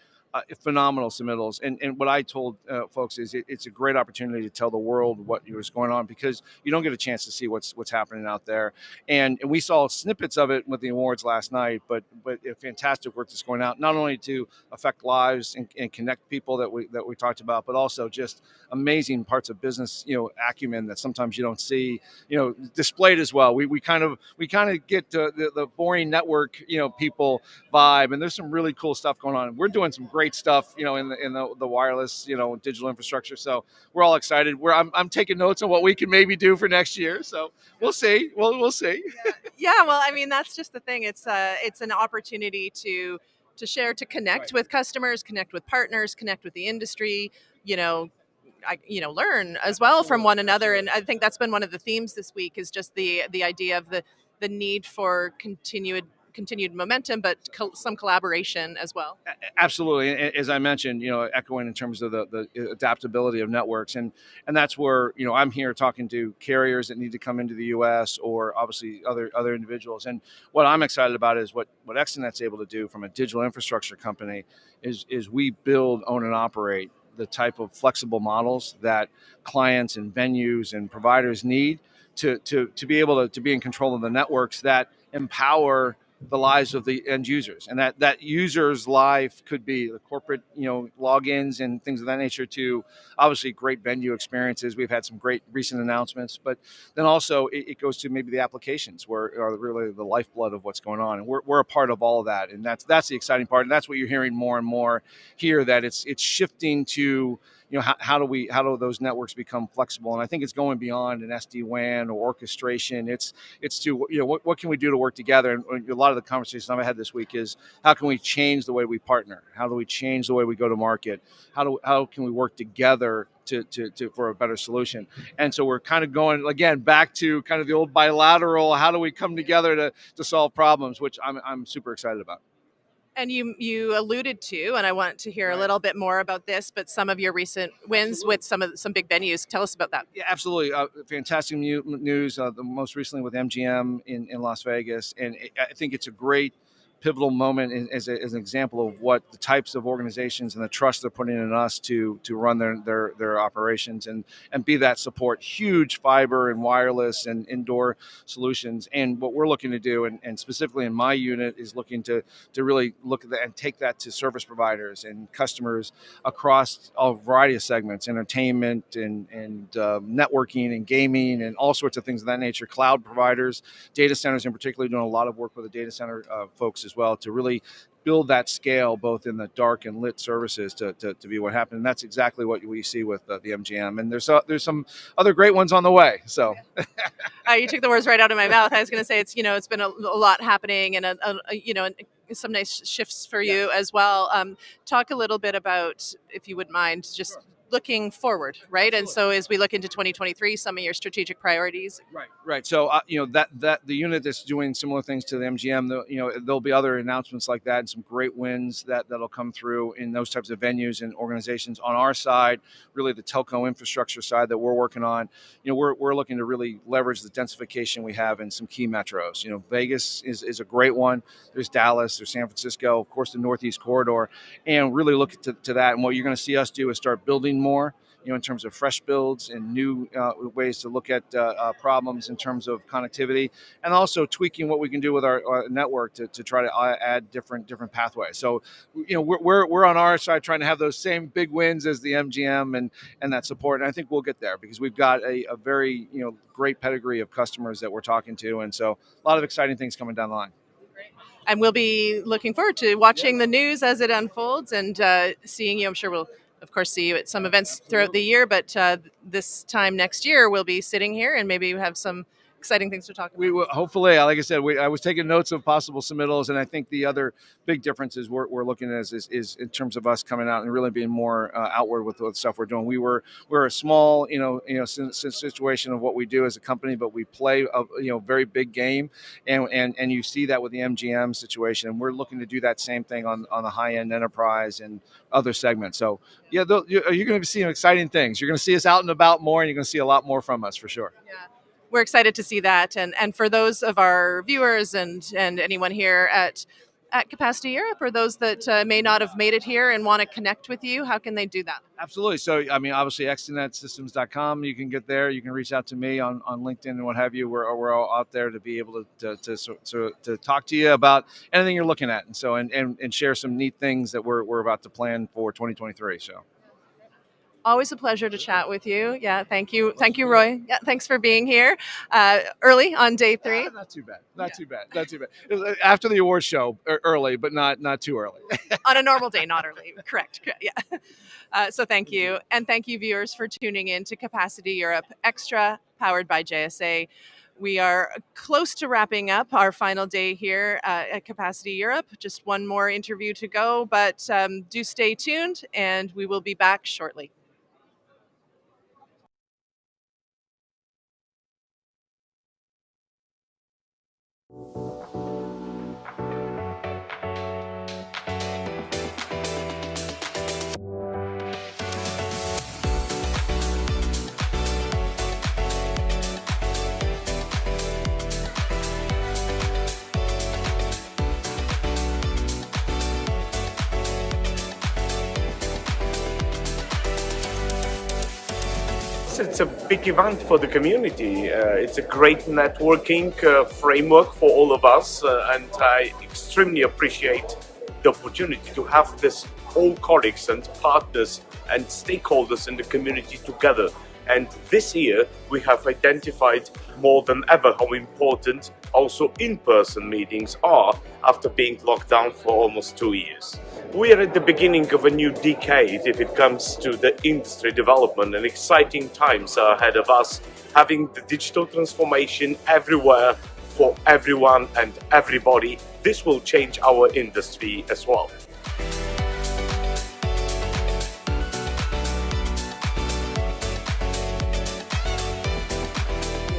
Phenomenal submittals, and what I told folks is it's a great opportunity to tell the world what was going on, because you don't get a chance to see what's happening out there, and we saw snippets of it with the awards last night, but fantastic work that's going out, not only to affect lives and connect people that we talked about, but also just amazing parts of business acumen that sometimes you don't see displayed as well. We kind of get the boring network people vibe, and there's some really cool stuff going on. We're doing some great stuff, in the wireless, digital infrastructure. So we're all excited. I'm taking notes on what we can maybe do for next year. So we'll see. We'll see. Yeah. Well, I mean, that's just the thing. It's an opportunity to share, to connect with customers, connect with partners, connect with the industry. Learn as well from one another. And I think that's been one of the themes this week, is just the idea of the need for continued momentum, but some collaboration as well. Absolutely. As I mentioned, echoing in terms of the adaptability of networks. And that's where, I'm here talking to carriers that need to come into the U.S. or obviously other individuals. And what I'm excited about is what Extranet's able to do from a digital infrastructure company is we build, own, and operate the type of flexible models that clients and venues and providers need to be able to be in control of the networks that empower the lives of the end users, and that user's life could be the corporate, logins and things of that nature, to obviously great venue experiences. We've had some great recent announcements, but then also it goes to maybe the applications where are really the lifeblood of what's going on, and we're a part of all of that, and that's the exciting part, and that's what you're hearing more and more here, that it's shifting to. How do those networks become flexible? And I think it's going beyond an SD-WAN or orchestration. It's to, what can we do to work together? And a lot of the conversations I've had this week is, how can we change the way we partner? How do we change the way we go to market? How can we work together to for a better solution? And so we're kind of going again back to kind of the old bilateral. How do we come together to solve problems? Which I'm super excited about. And you alluded to, and I want to hear a little bit more about this, but some of your recent wins with some big venues. Tell us about that. Yeah, absolutely. Fantastic news. The most recently with MGM in Las Vegas, and I think it's a great pivotal moment as an example of what the types of organizations and the trust they're putting in us to run their operations and be that support. Huge fiber and wireless and indoor solutions. And what we're looking to do, and specifically in my unit, is looking to really look at that and take that to service providers and customers across a variety of segments: entertainment and networking and gaming and all sorts of things of that nature. Cloud providers, data centers in particular, doing a lot of work with the data center folks as well, to really build that scale both in the dark and lit services to be what happened. And that's exactly what we see with the MGM. And there's some other great ones on the way. So you took the words right out of my mouth. I was going to say it's been a lot happening, and some nice shifts for you as well. Talk a little bit about, if you would mind, just looking forward, right? And so as we look into 2023, some of your strategic priorities. Right. So that the unit that's doing similar things to the MGM, there'll be other announcements like that, and some great wins that'll come through in those types of venues and organizations. On our side, really the telco infrastructure side that we're working on, we're looking to really leverage the densification we have in some key metros. Vegas is a great one. There's Dallas, there's San Francisco, of course, the Northeast corridor, and really look to that. And what you're going to see us do is start building more, in terms of fresh builds and new ways to look at problems in terms of connectivity, and also tweaking what we can do with our network to try to add different pathways. So, we're on our side trying to have those same big wins as the MGM and that support, and I think we'll get there because we've got a very great pedigree of customers that we're talking to, and so a lot of exciting things coming down the line. And we'll be looking forward to watching the news as it unfolds and seeing you. I'm sure we'll, of course, see you at some events throughout the year, but this time next year, we'll be sitting here and maybe have some exciting things to talk about. We will, hopefully, like I said, I was taking notes of possible submittals, and I think the other big differences we're looking at is in terms of us coming out and really being more outward with the stuff we're doing. We're a small, situation of what we do as a company, but we play a very big game, and you see that with the MGM situation, and we're looking to do that same thing on the high end enterprise and other segments. So yeah, you're going to be seeing exciting things. You're going to see us out and about more, and you're going to see a lot more from us for sure. Yeah. We're excited to see that. And for those of our viewers and anyone here at Capacity Europe, or those that may not have made it here and want to connect with you, how can they do that? Absolutely. So, obviously, externetsystems.com, you can get there. You can reach out to me on LinkedIn and what have you. We're all out there to be able to talk to you about anything you're looking at, and so and share some neat things that we're about to plan for 2023. So. Always a pleasure to chat with you. Yeah, thank you, Roy. Yeah, thanks for being here early on day 3. Not too bad. Not too bad. After the awards show, early, but not too early. On a normal day, not early. Correct. Yeah. So thank you, and thank you, viewers, for tuning in to Capacity Europe Xtra Powered by JSA. We are close to wrapping up our final day here at Capacity Europe. Just one more interview to go, but do stay tuned, and we will be back shortly. It's a big event for the community. It's a great networking framework for all of us, and I extremely appreciate the opportunity to have this all colleagues and partners and stakeholders in the community together. And this year we have identified more than ever how important also in-person meetings are after being locked down for almost 2 years. We are at the beginning of a new decade if it comes to the industry development, and exciting times are ahead of us, having the digital transformation everywhere for everyone and everybody. This will change our industry as well.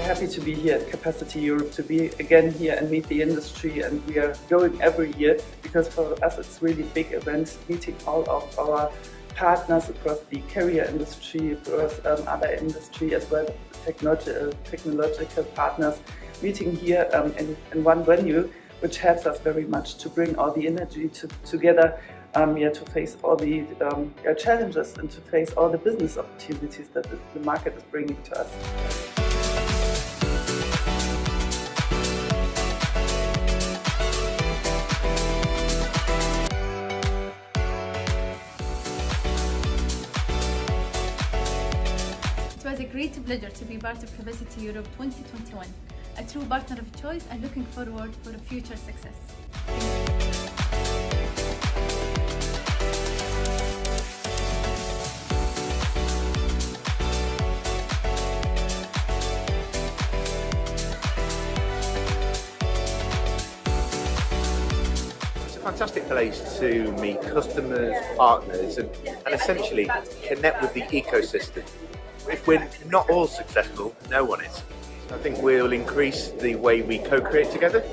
Happy to be here at Capacity Europe, to be again here and meet the industry, and we are going every year because for us it's really big event, meeting all of our partners across the carrier industry, across other industry as well, technological partners, meeting here in one venue, which helps us very much to bring all the energy together, to face all the challenges and to face all the business opportunities that the market is bringing to us. It was a great pleasure to be part of Capacity Europe 2021, a true partner of choice and looking forward for future success. It's a fantastic place to meet customers, partners, and essentially connect with the ecosystem. If we're not all successful, no one is. I think we'll increase the way we co-create together.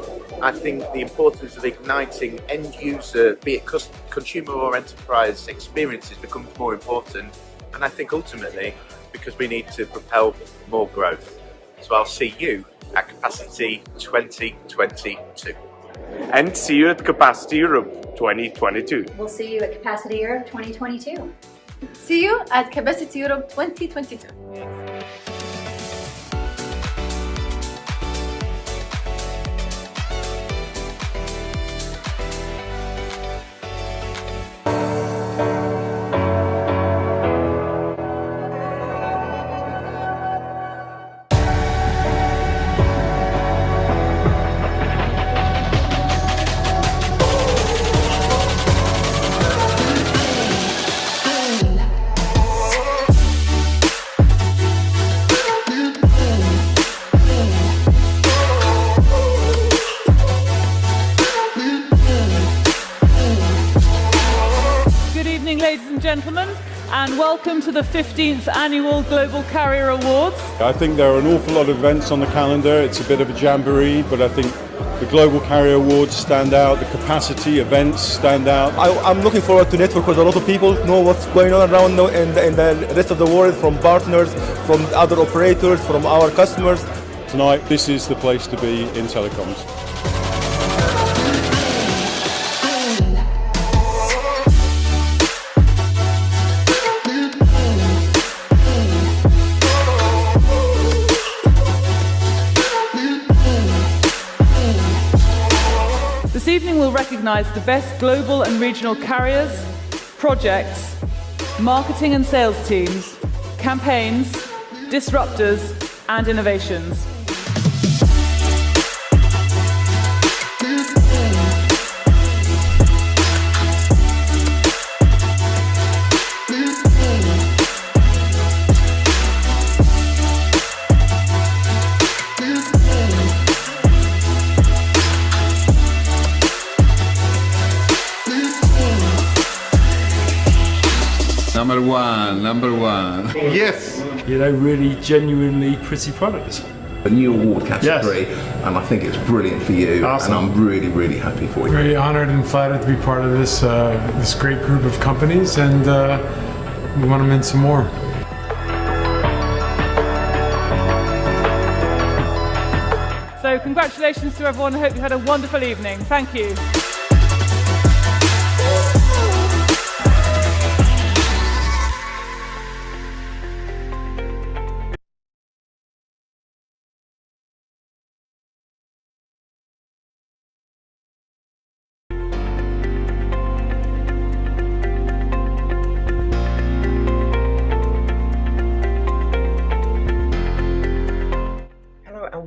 I think the importance of igniting end user, be it consumer or enterprise experiences, becomes more important. And I think ultimately, because we need to propel more growth. So I'll see you at Capacity 2022. And see you at Capacity Europe 2022. We'll see you at Capacity Europe 2022. See you at Capacity Europe 2022. Ladies and gentlemen, and welcome to the 15th Annual Global Carrier Awards. I think there are an awful lot of events on the calendar. It's a bit of a jamboree, but I think the Global Carrier Awards stand out, the capacity events stand out. I'm looking forward to network with a lot of people, know what's going on around in the rest of the world, from partners, from other operators, from our customers. Tonight, this is the place to be in telecoms. This evening we'll recognise the best global and regional carriers, projects, marketing and sales teams, campaigns, disruptors and innovations. Number one. Yes. You know, really genuinely pretty products. A new award category, and I think it's brilliant for you, Awesome. and I'm really, really happy for you. Very honored and flattered to be part of this this great group of companies, and we want to mint some more. So congratulations to everyone. I hope you had a wonderful evening. Thank you.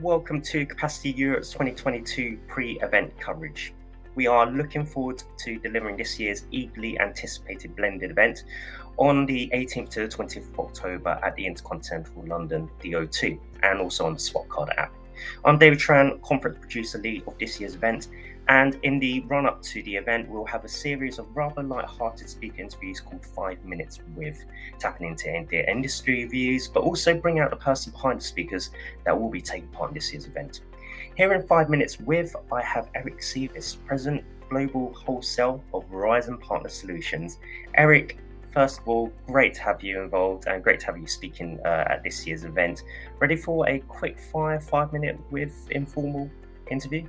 Welcome to Capacity Europe's 2022 pre-event coverage. We are looking forward to delivering this year's eagerly anticipated blended event on the 18th to the 20th of October at the Intercontinental London, the O2, and also on the Swapcard app. I'm David Tran, conference producer lead of this year's event, and in the run-up to the event, we'll have a series of rather light-hearted speaker interviews called 5 Minutes With, tapping into their industry views, but also bring out the person behind the speakers that will be taking part in this year's event. Here in 5 Minutes With, I have Eric Sievis, President Global Wholesale of Verizon Partner Solutions. Eric, first of all, great to have you involved and great to have you speaking at this year's event. Ready for a quick fire 5 minute with informal interview?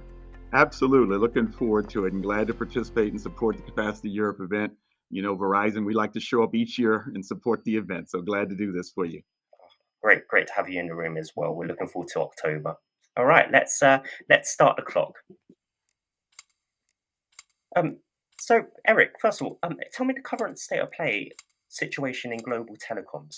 Absolutely. Looking forward to it and glad to participate and support the Capacity Europe event. You know, Verizon, we like to show up each year and support the event. So glad to do this for you. Great to have you in the room as well. We're looking forward to October. All right, let's start the clock. So Eric, first of all, tell me the current state of play situation in global telecoms.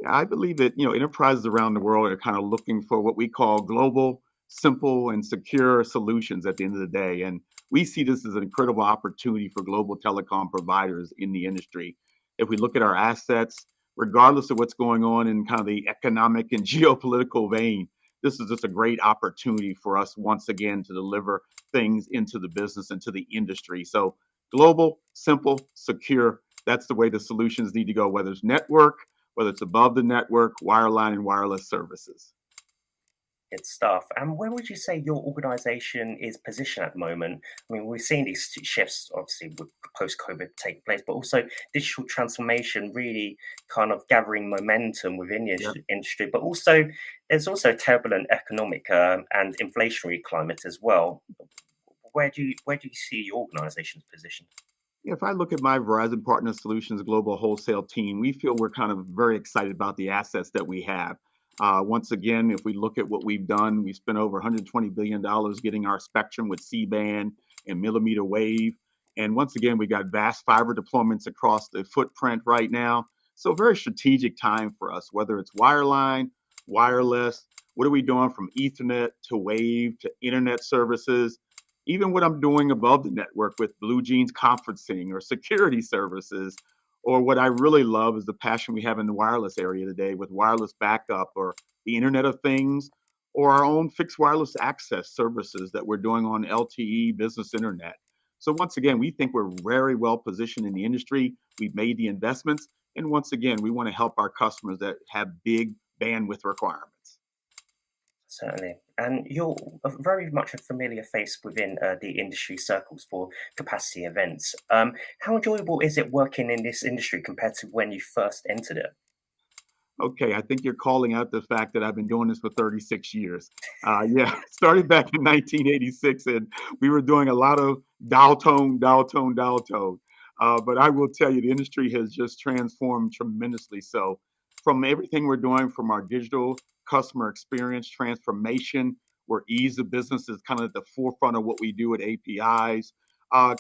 I believe that, you know, enterprises around the world are kind of looking for what we call global, simple, and secure solutions at the end of the day. And we see this as an incredible opportunity for global telecom providers in the industry. If we look at our assets, regardless of what's going on in kind of the economic and geopolitical vein, this is just a great opportunity for us once again to deliver things into the business and to the industry. So global, simple, secure, that's the way the solutions need to go, whether it's network, whether it's above the network, wireline and wireless services. Good stuff. And where would you say your organization is positioned at the moment? I mean, we're seeing these shifts, obviously, with post-COVID take place, but also digital transformation really kind of gathering momentum within the industry. But also, there's also turbulent economic and inflationary climate as well. Where do you see your organization's position? If I look at my Verizon Partner Solutions global wholesale team, we feel we're kind of very excited about the assets that we have. Once again, if we look at what we've done, we spent over $120 billion getting our spectrum with C-band and millimeter wave. And once again, we got vast fiber deployments across the footprint right now. So very strategic time for us, whether it's wireline, wireless, what are we doing from Ethernet to wave to internet services, even what I'm doing above the network with Blue Jeans conferencing or security services, or what I really love is the passion we have in the wireless area today with wireless backup or the Internet of Things, or our own fixed wireless access services that we're doing on LTE business internet. So once again, we think we're very well positioned in the industry. We've made the investments. And once again, we want to help our customers that have big bandwidth requirements. Certainly. And you're very much a familiar face within the industry circles for capacity events. How enjoyable is it working in this industry compared to when you first entered it? Okay, I think you're calling out the fact that I've been doing this for 36 years. Started back in 1986, and we were doing a lot of dial tone. But I will tell you, the industry has just transformed tremendously. So from everything we're doing from our digital customer experience transformation, where ease of business is kind of at the forefront of what we do at APIs.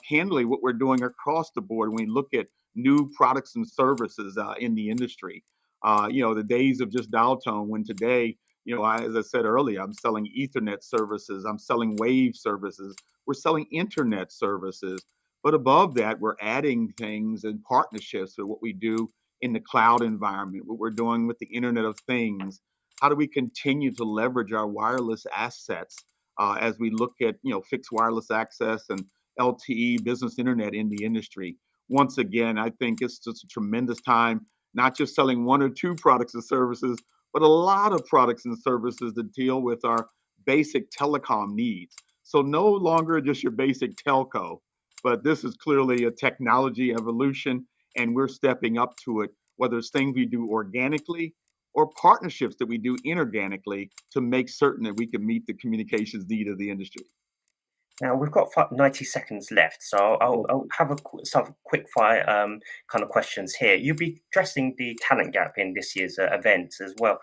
Candidly, what we're doing across the board when we look at new products and services in the industry. The days of just dial tone, when today, as I said earlier, I'm selling Ethernet services, I'm selling wave services, we're selling internet services. But above that, we're adding things and partnerships with what we do in the cloud environment, what we're doing with the Internet of Things. How do we continue to leverage our wireless assets as we look at fixed wireless access and LTE business internet in the industry? Once again, I think it's just a tremendous time, not just selling one or two products and services, but a lot of products and services that deal with our basic telecom needs. So no longer just your basic telco, but this is clearly a technology evolution, and we're stepping up to it, whether it's things we do organically or partnerships that we do inorganically to make certain that we can meet the communications need of the industry. Now, we've got 90 seconds left, so I'll have some quick fire kind of questions here. You'll be addressing the talent gap in this year's event as well.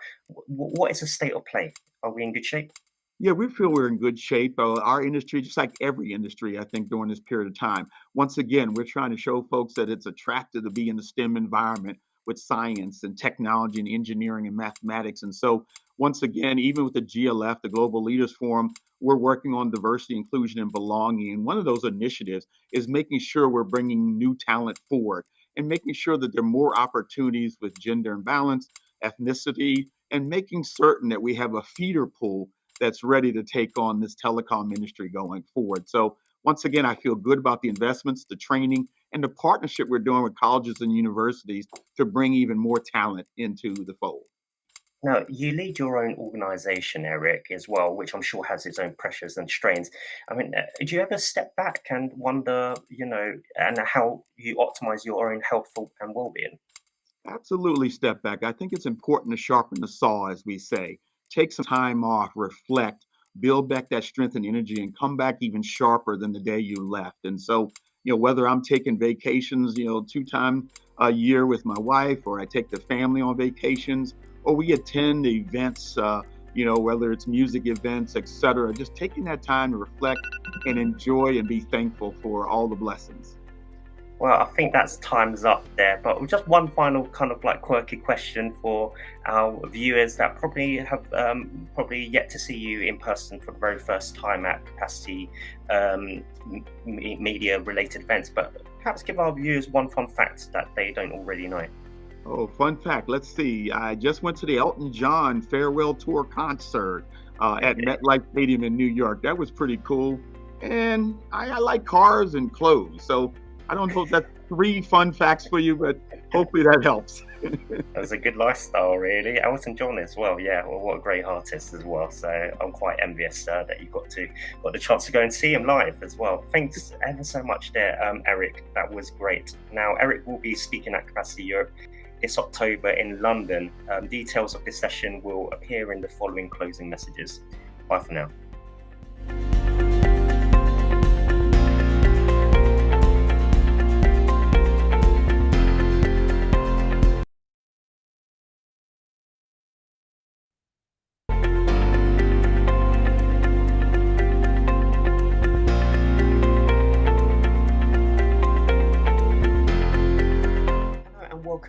What is the state of play? Are we in good shape? Yeah, we feel we're in good shape. Our industry, just like every industry, I think, during this period of time, once again, we're trying to show folks that it's attractive to be in the STEM environment with science and technology and engineering and mathematics. And so, once again, even with the GLF, the Global Leaders Forum, we're working on diversity, inclusion, and belonging. And one of those initiatives is making sure we're bringing new talent forward and making sure that there are more opportunities with gender imbalance, ethnicity, and making certain that we have a feeder pool that's ready to take on this telecom industry going forward. So once again, I feel good about the investments, the training, and the partnership we're doing with colleges and universities to bring even more talent into the fold. Now, you lead your own organization, Eric, as well, which I'm sure has its own pressures and strains. I mean, do you ever step back and wonder, and how you optimize your own health and well-being? Absolutely step back. I think it's important to sharpen the saw, as we say. Take some time off, reflect, build back that strength and energy, and come back even sharper than the day you left. And so, whether I'm taking vacations, 2 times a year with my wife, or I take the family on vacations, or we attend events, whether it's music events, etc., just taking that time to reflect and enjoy and be thankful for all the blessings. Well, I think that's time's up there, but just one final kind of quirky question for our viewers that probably have yet to see you in person for the very first time at Capacity media related events, but perhaps give our viewers one fun fact that they don't already know. Oh, fun fact. Let's see. I just went to the Elton John farewell tour concert at MetLife Stadium in New York. That was pretty cool. And I like cars and clothes. So I don't know if that's 3 fun facts for you, but hopefully that helps. That's a good lifestyle, really. Elton John as well. Yeah, well, what a great artist as well. So I'm quite envious that you got the chance to go and see him live as well. Thanks ever so much there, Eric. That was great. Now, Eric will be speaking at Capacity Europe this October in London. Details of this session will appear in the following closing messages. Bye for now.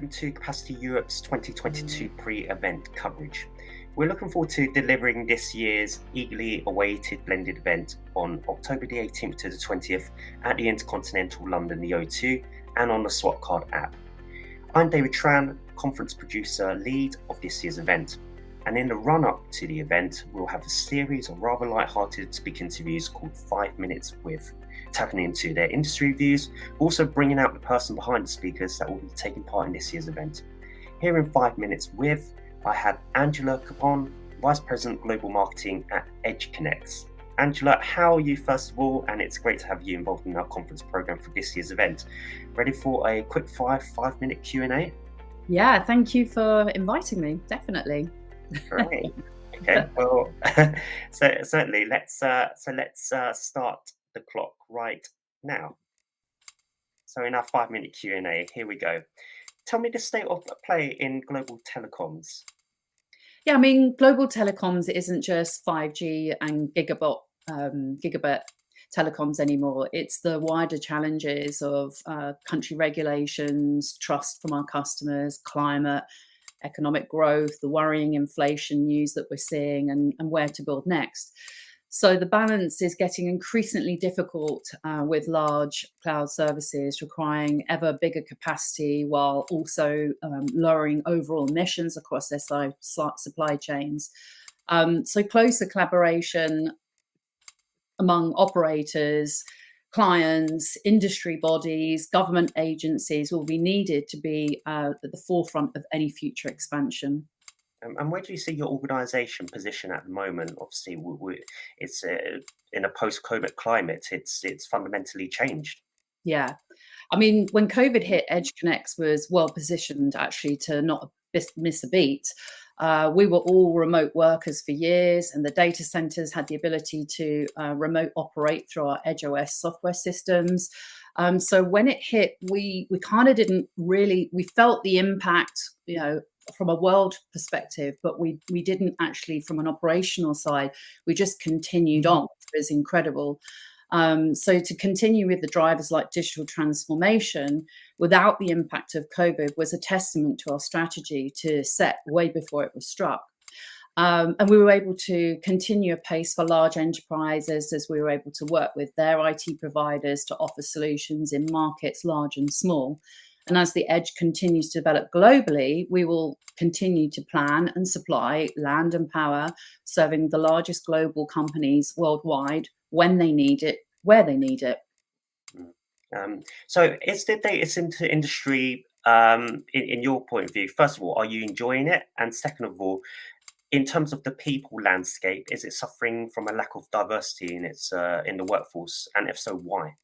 welcome to Capacity Europe's 2022 pre-event coverage. We're looking forward to delivering this year's eagerly awaited blended event on October the 18th to the 20th at the Intercontinental London, the O2, and on the SWAT Card app. I'm David Tran, conference producer lead of this year's event. And in the run-up to the event, we'll have a series of rather light-hearted speaker interviews called 5 Minutes With, tapping into their industry views, also bringing out the person behind the speakers that will be taking part in this year's event. Here in 5 Minutes With, I have Angela Capon, Vice President Global Marketing at EdgeConnects. Angela, how are you first of all? And it's great to have you involved in our conference program for this year's event. Ready for a quick 5-minute Q&A? Yeah, thank you for inviting me, definitely. Great. Okay, well, so certainly let's start the clock right now. So in our 5-minute Q&A, here we go. Tell me the state of play in global telecoms. Yeah, I mean, global telecoms isn't just 5G and gigabit telecoms anymore. It's the wider challenges of country regulations, trust from our customers, climate, economic growth, the worrying inflation news that we're seeing, and where to build next. So the balance is getting increasingly difficult with large cloud services requiring ever bigger capacity while also lowering overall emissions across their supply chains. So closer collaboration among operators, clients, industry bodies, government agencies will be needed to be at the forefront of any future expansion. And where do you see your organisation position at the moment? Obviously, it's in a post-COVID climate. It's fundamentally changed. Yeah, I mean, when COVID hit, EdgeConnects was well positioned actually to not miss a beat. We were all remote workers for years, and the data centers had the ability to remote operate through our EdgeOS software systems. So when it hit, we kind of didn't really, we felt the impact, from a world perspective, but we didn't actually from an operational side. We just continued on. It was incredible. So to continue with the drivers like digital transformation without the impact of COVID was a testament to our strategy to set way before it was struck. And we were able to continue a pace for large enterprises as we were able to work with their IT providers to offer solutions in markets large and small. And as the edge continues to develop globally, we will continue to plan and supply land and power, serving the largest global companies worldwide when they need it, where they need it. So is the data center industry, in your point of view, first of all, are you enjoying it? And second of all, in terms of the people landscape, is it suffering from a lack of diversity in the workforce? And if so, why?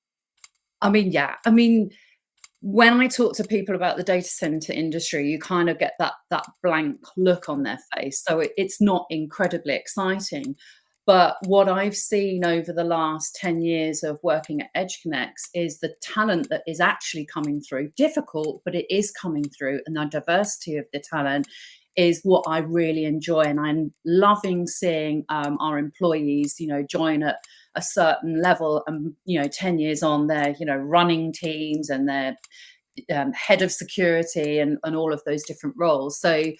When I talk to people about the data center industry, you kind of get that blank look on their face. So it's not incredibly exciting. But what I've seen over the last 10 years of working at EdgeConnects is the talent that is actually coming through. Difficult, but it is coming through. And the diversity of the talent is what I really enjoy. And I'm loving seeing our employees, join at a certain level. And, 10 years on, they're, running teams and they're head of security and all of those different roles. So,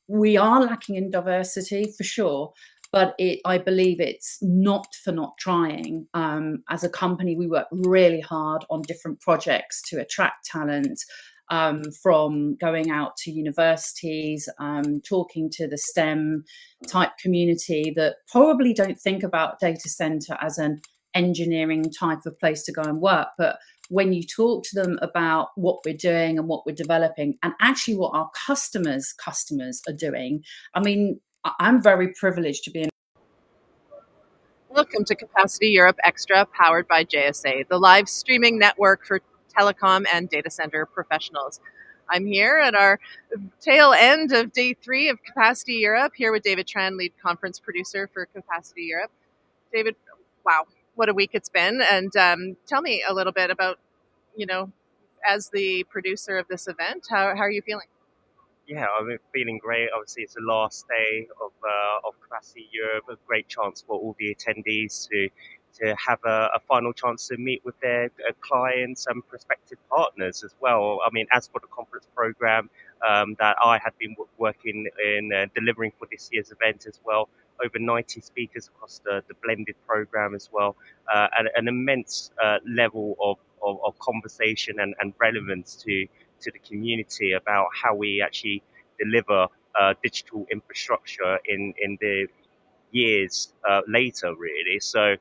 we are lacking in diversity for sure, but I believe it's not for not trying. As a company, we work really hard on different projects to attract talent, from going out to universities, talking to the STEM type community that probably don't think about data center as an engineering type of place to go and work. But when you talk to them about what we're doing and what we're developing and actually what our customers are doing, I'm very privileged to be in. Welcome to Capacity Europe Xtra Powered by JSA, the live streaming network for telecom and data center professionals. I'm here at our tail end of day 3 of Capacity Europe, here with David Tran, lead conference producer for Capacity Europe. David, wow, what a week it's been. And tell me a little bit about, as the producer of this event, how are you feeling? Yeah, I'm feeling great. Obviously, it's the last day of Capacity Europe, a great chance for all the attendees to to have a final chance to meet with their clients and prospective partners as well. I mean, as for the conference program that I had been working in delivering for this year's event as well, over 90 speakers across the blended program as well, and an immense level of conversation and relevance to the community about how we actually deliver digital infrastructure in the years later, really. So,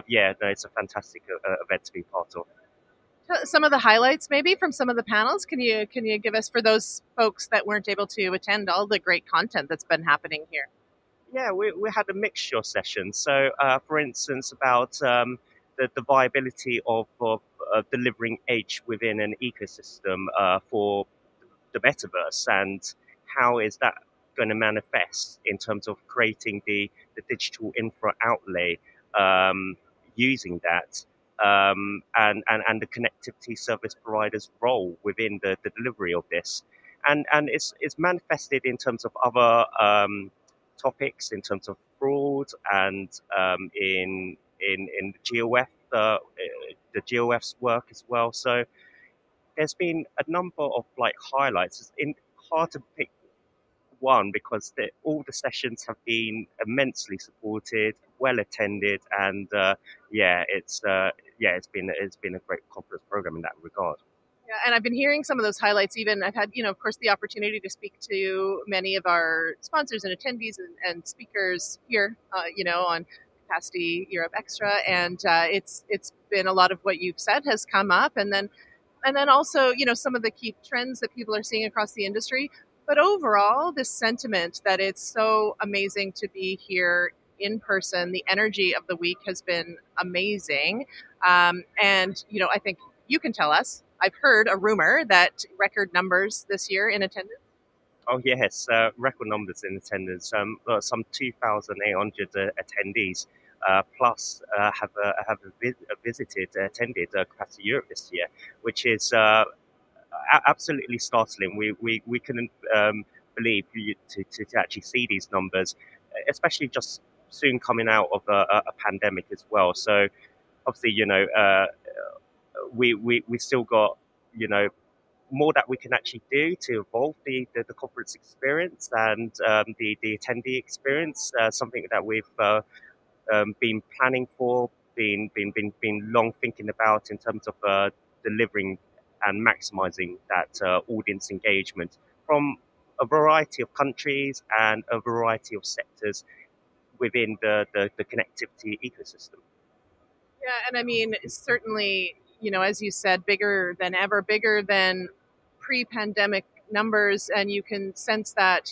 yeah, no, it's a fantastic event to be part of. Some of the highlights, maybe from some of the panels. Can you give us, for those folks that weren't able to attend, all the great content that's been happening here? Yeah, we had a mixture of sessions. So, for instance, about the viability of delivering edge within an ecosystem for the metaverse, and how is that going to manifest in terms of creating the digital infra outlay using that, and the connectivity service provider's role within the delivery of this. And it's manifested in terms of other topics, in terms of fraud, and in the GOF, the GOF's work as well. So there's been a number of like highlights. It's hard to pick one because all the sessions have been immensely supported, well attended, and it's been a great conference program in that regard. Yeah, and I've been hearing some of those highlights. Even I've had, of course, the opportunity to speak to many of our sponsors and attendees and speakers here, on Capacity Europe Extra, and it's been a lot of what you've said has come up, and then also, some of the key trends that people are seeing across the industry. But overall, this sentiment that it's so amazing to be here in person, the energy of the week has been amazing, and I think you can tell us. I've heard a rumor that record numbers this year in attendance. Oh yes, record numbers in attendance. Some 2,800 attendees, plus have attended Capacity Europe this year, which is absolutely startling. We couldn't believe to actually see these numbers, especially just soon coming out of a pandemic as well. So obviously, we still got, more that we can actually do to evolve the conference experience and the attendee experience. Something that we've been planning for, been long thinking about in terms of delivering and maximizing that audience engagement from a variety of countries and a variety of sectors within the connectivity ecosystem. Yeah, and I mean, certainly, as you said, bigger than ever, bigger than pre-pandemic numbers, and you can sense that,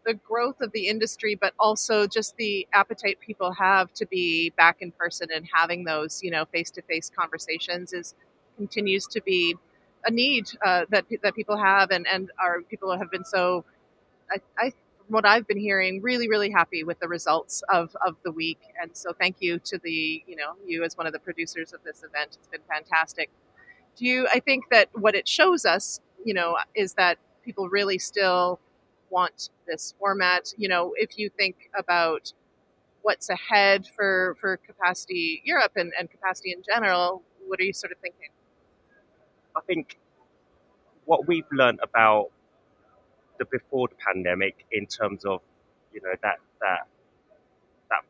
the growth of the industry, but also just the appetite people have to be back in person and having those, face-to-face conversations continues to be a need that people have, and our people have been so, I from what I've been hearing, really, really happy with the results of the week. And so thank you to you as one of the producers of this event. It's been fantastic. I think that what it shows us, is that people really still want this format. If you think about what's ahead for Capacity Europe and capacity in general, what are you sort of thinking? I think what we've learned about before the pandemic in terms of, that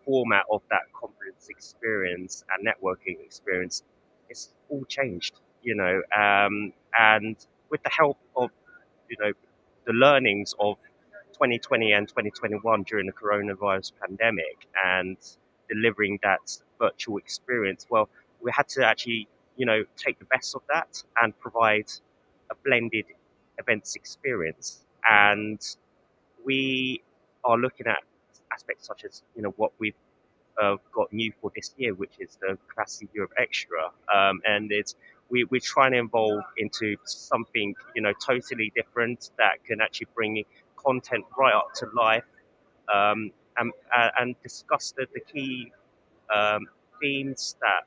format of that conference experience and networking experience, it's all changed, and with the help of, the learnings of 2020 and 2021 during the coronavirus pandemic and delivering that virtual experience, well, we had to actually, take the best of that and provide a blended events experience. And we are looking at aspects such as, what we've got new for this year, which is the Capacity Europe Extra, and we're trying to evolve into something, totally different that can actually bring content right up to life, and discuss the key themes that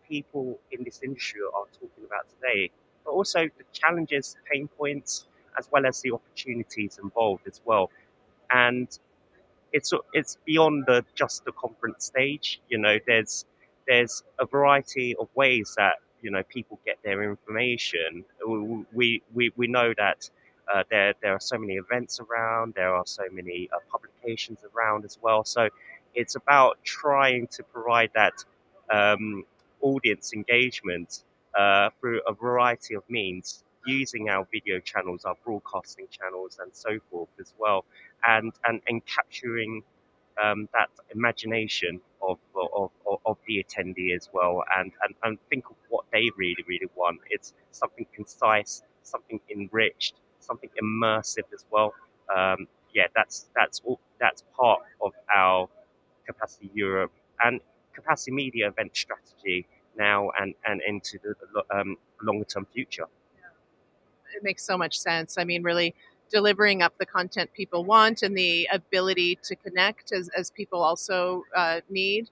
people in this industry are talking about today, but also the challenges, pain points, as well as the opportunities involved as well. And it's beyond just the conference stage. There's there's a variety of ways that people get their information. We know that there are so many events around, there are so many publications around as well. So it's about trying to provide that audience engagement through a variety of means, using our video channels, our broadcasting channels, and so forth as well, and capturing that imagination of the attendee as well, and think of what they really want. It's something concise, something enriched, something immersive as well. Yeah, that's part of our Capacity Europe and Capacity Media event strategy now and into the longer term future. It makes so much sense. I mean, really delivering up the content people want and the ability to connect as people also need,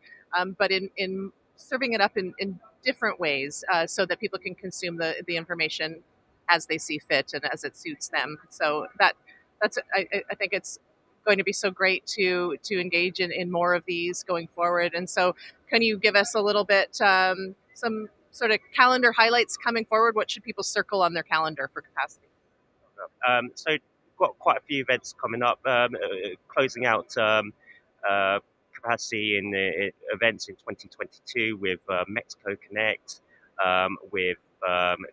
but in serving it up in different ways so that people can consume the information as they see fit and as it suits them. So I think it's going to be so great to engage in more of these going forward. And so can you give us a little bit some sort of calendar highlights coming forward? What should people circle on their calendar for Capacity? So we've got quite a few events coming up, closing out Capacity in events in 2022 with Mexico Connect, with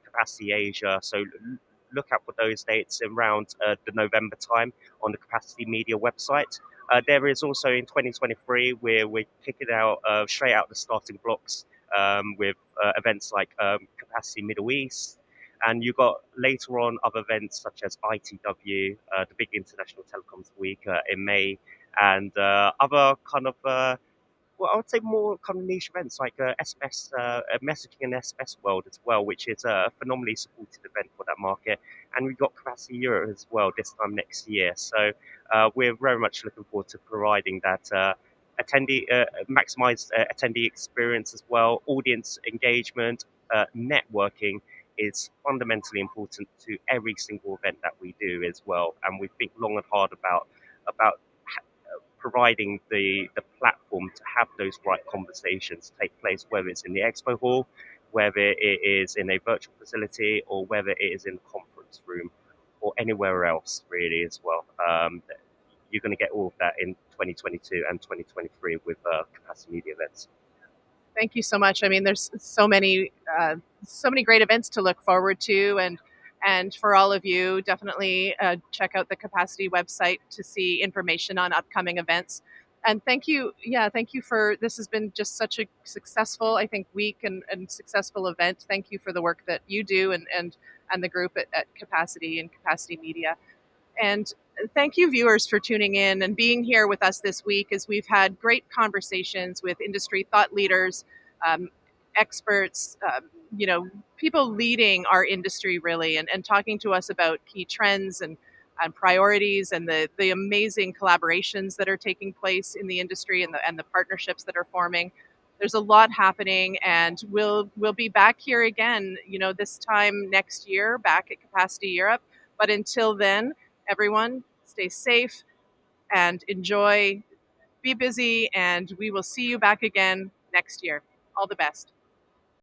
Capacity Asia. So look out for those dates around the November time on the Capacity Media website. There is also in 2023 where we're kicking out straight out the starting blocks with events like Capacity Middle East. And you got later on other events such as ITW, the big International Telecoms Week in May, and other kind of, well, I would say more kind of niche events like SBS, Messaging and SBS World as well, which is a phenomenally supported event for that market. And we've got Capacity Europe as well this time next year. So we're very much looking forward to providing that maximized attendee experience as well, audience engagement, networking is fundamentally important to every single event that we do as well. And we think long and hard about providing the platform to have those right conversations take place, whether it's in the expo hall, whether it is in a virtual facility, or whether it is in a conference room, or anywhere else really as well. You're going to get all of that in 2022 and 2023 with Capacity Media events. Thank you so much. I mean, there's so many great events to look forward to, and for all of you, definitely check out the Capacity website to see information on upcoming events. And thank you for this has been just such a successful, I think, week and successful event. Thank you for the work that you do and the group at Capacity and Capacity Media. And thank you, viewers, for tuning in and being here with us this week as we've had great conversations with industry thought leaders, experts, people leading our industry really, and talking to us about key trends and priorities and the amazing collaborations that are taking place in the industry and the partnerships that are forming. There's a lot happening, and we'll be back here again, this time next year, back at Capacity Europe. But until then, everyone, stay safe and enjoy, be busy, and we will see you back again next year. All the best.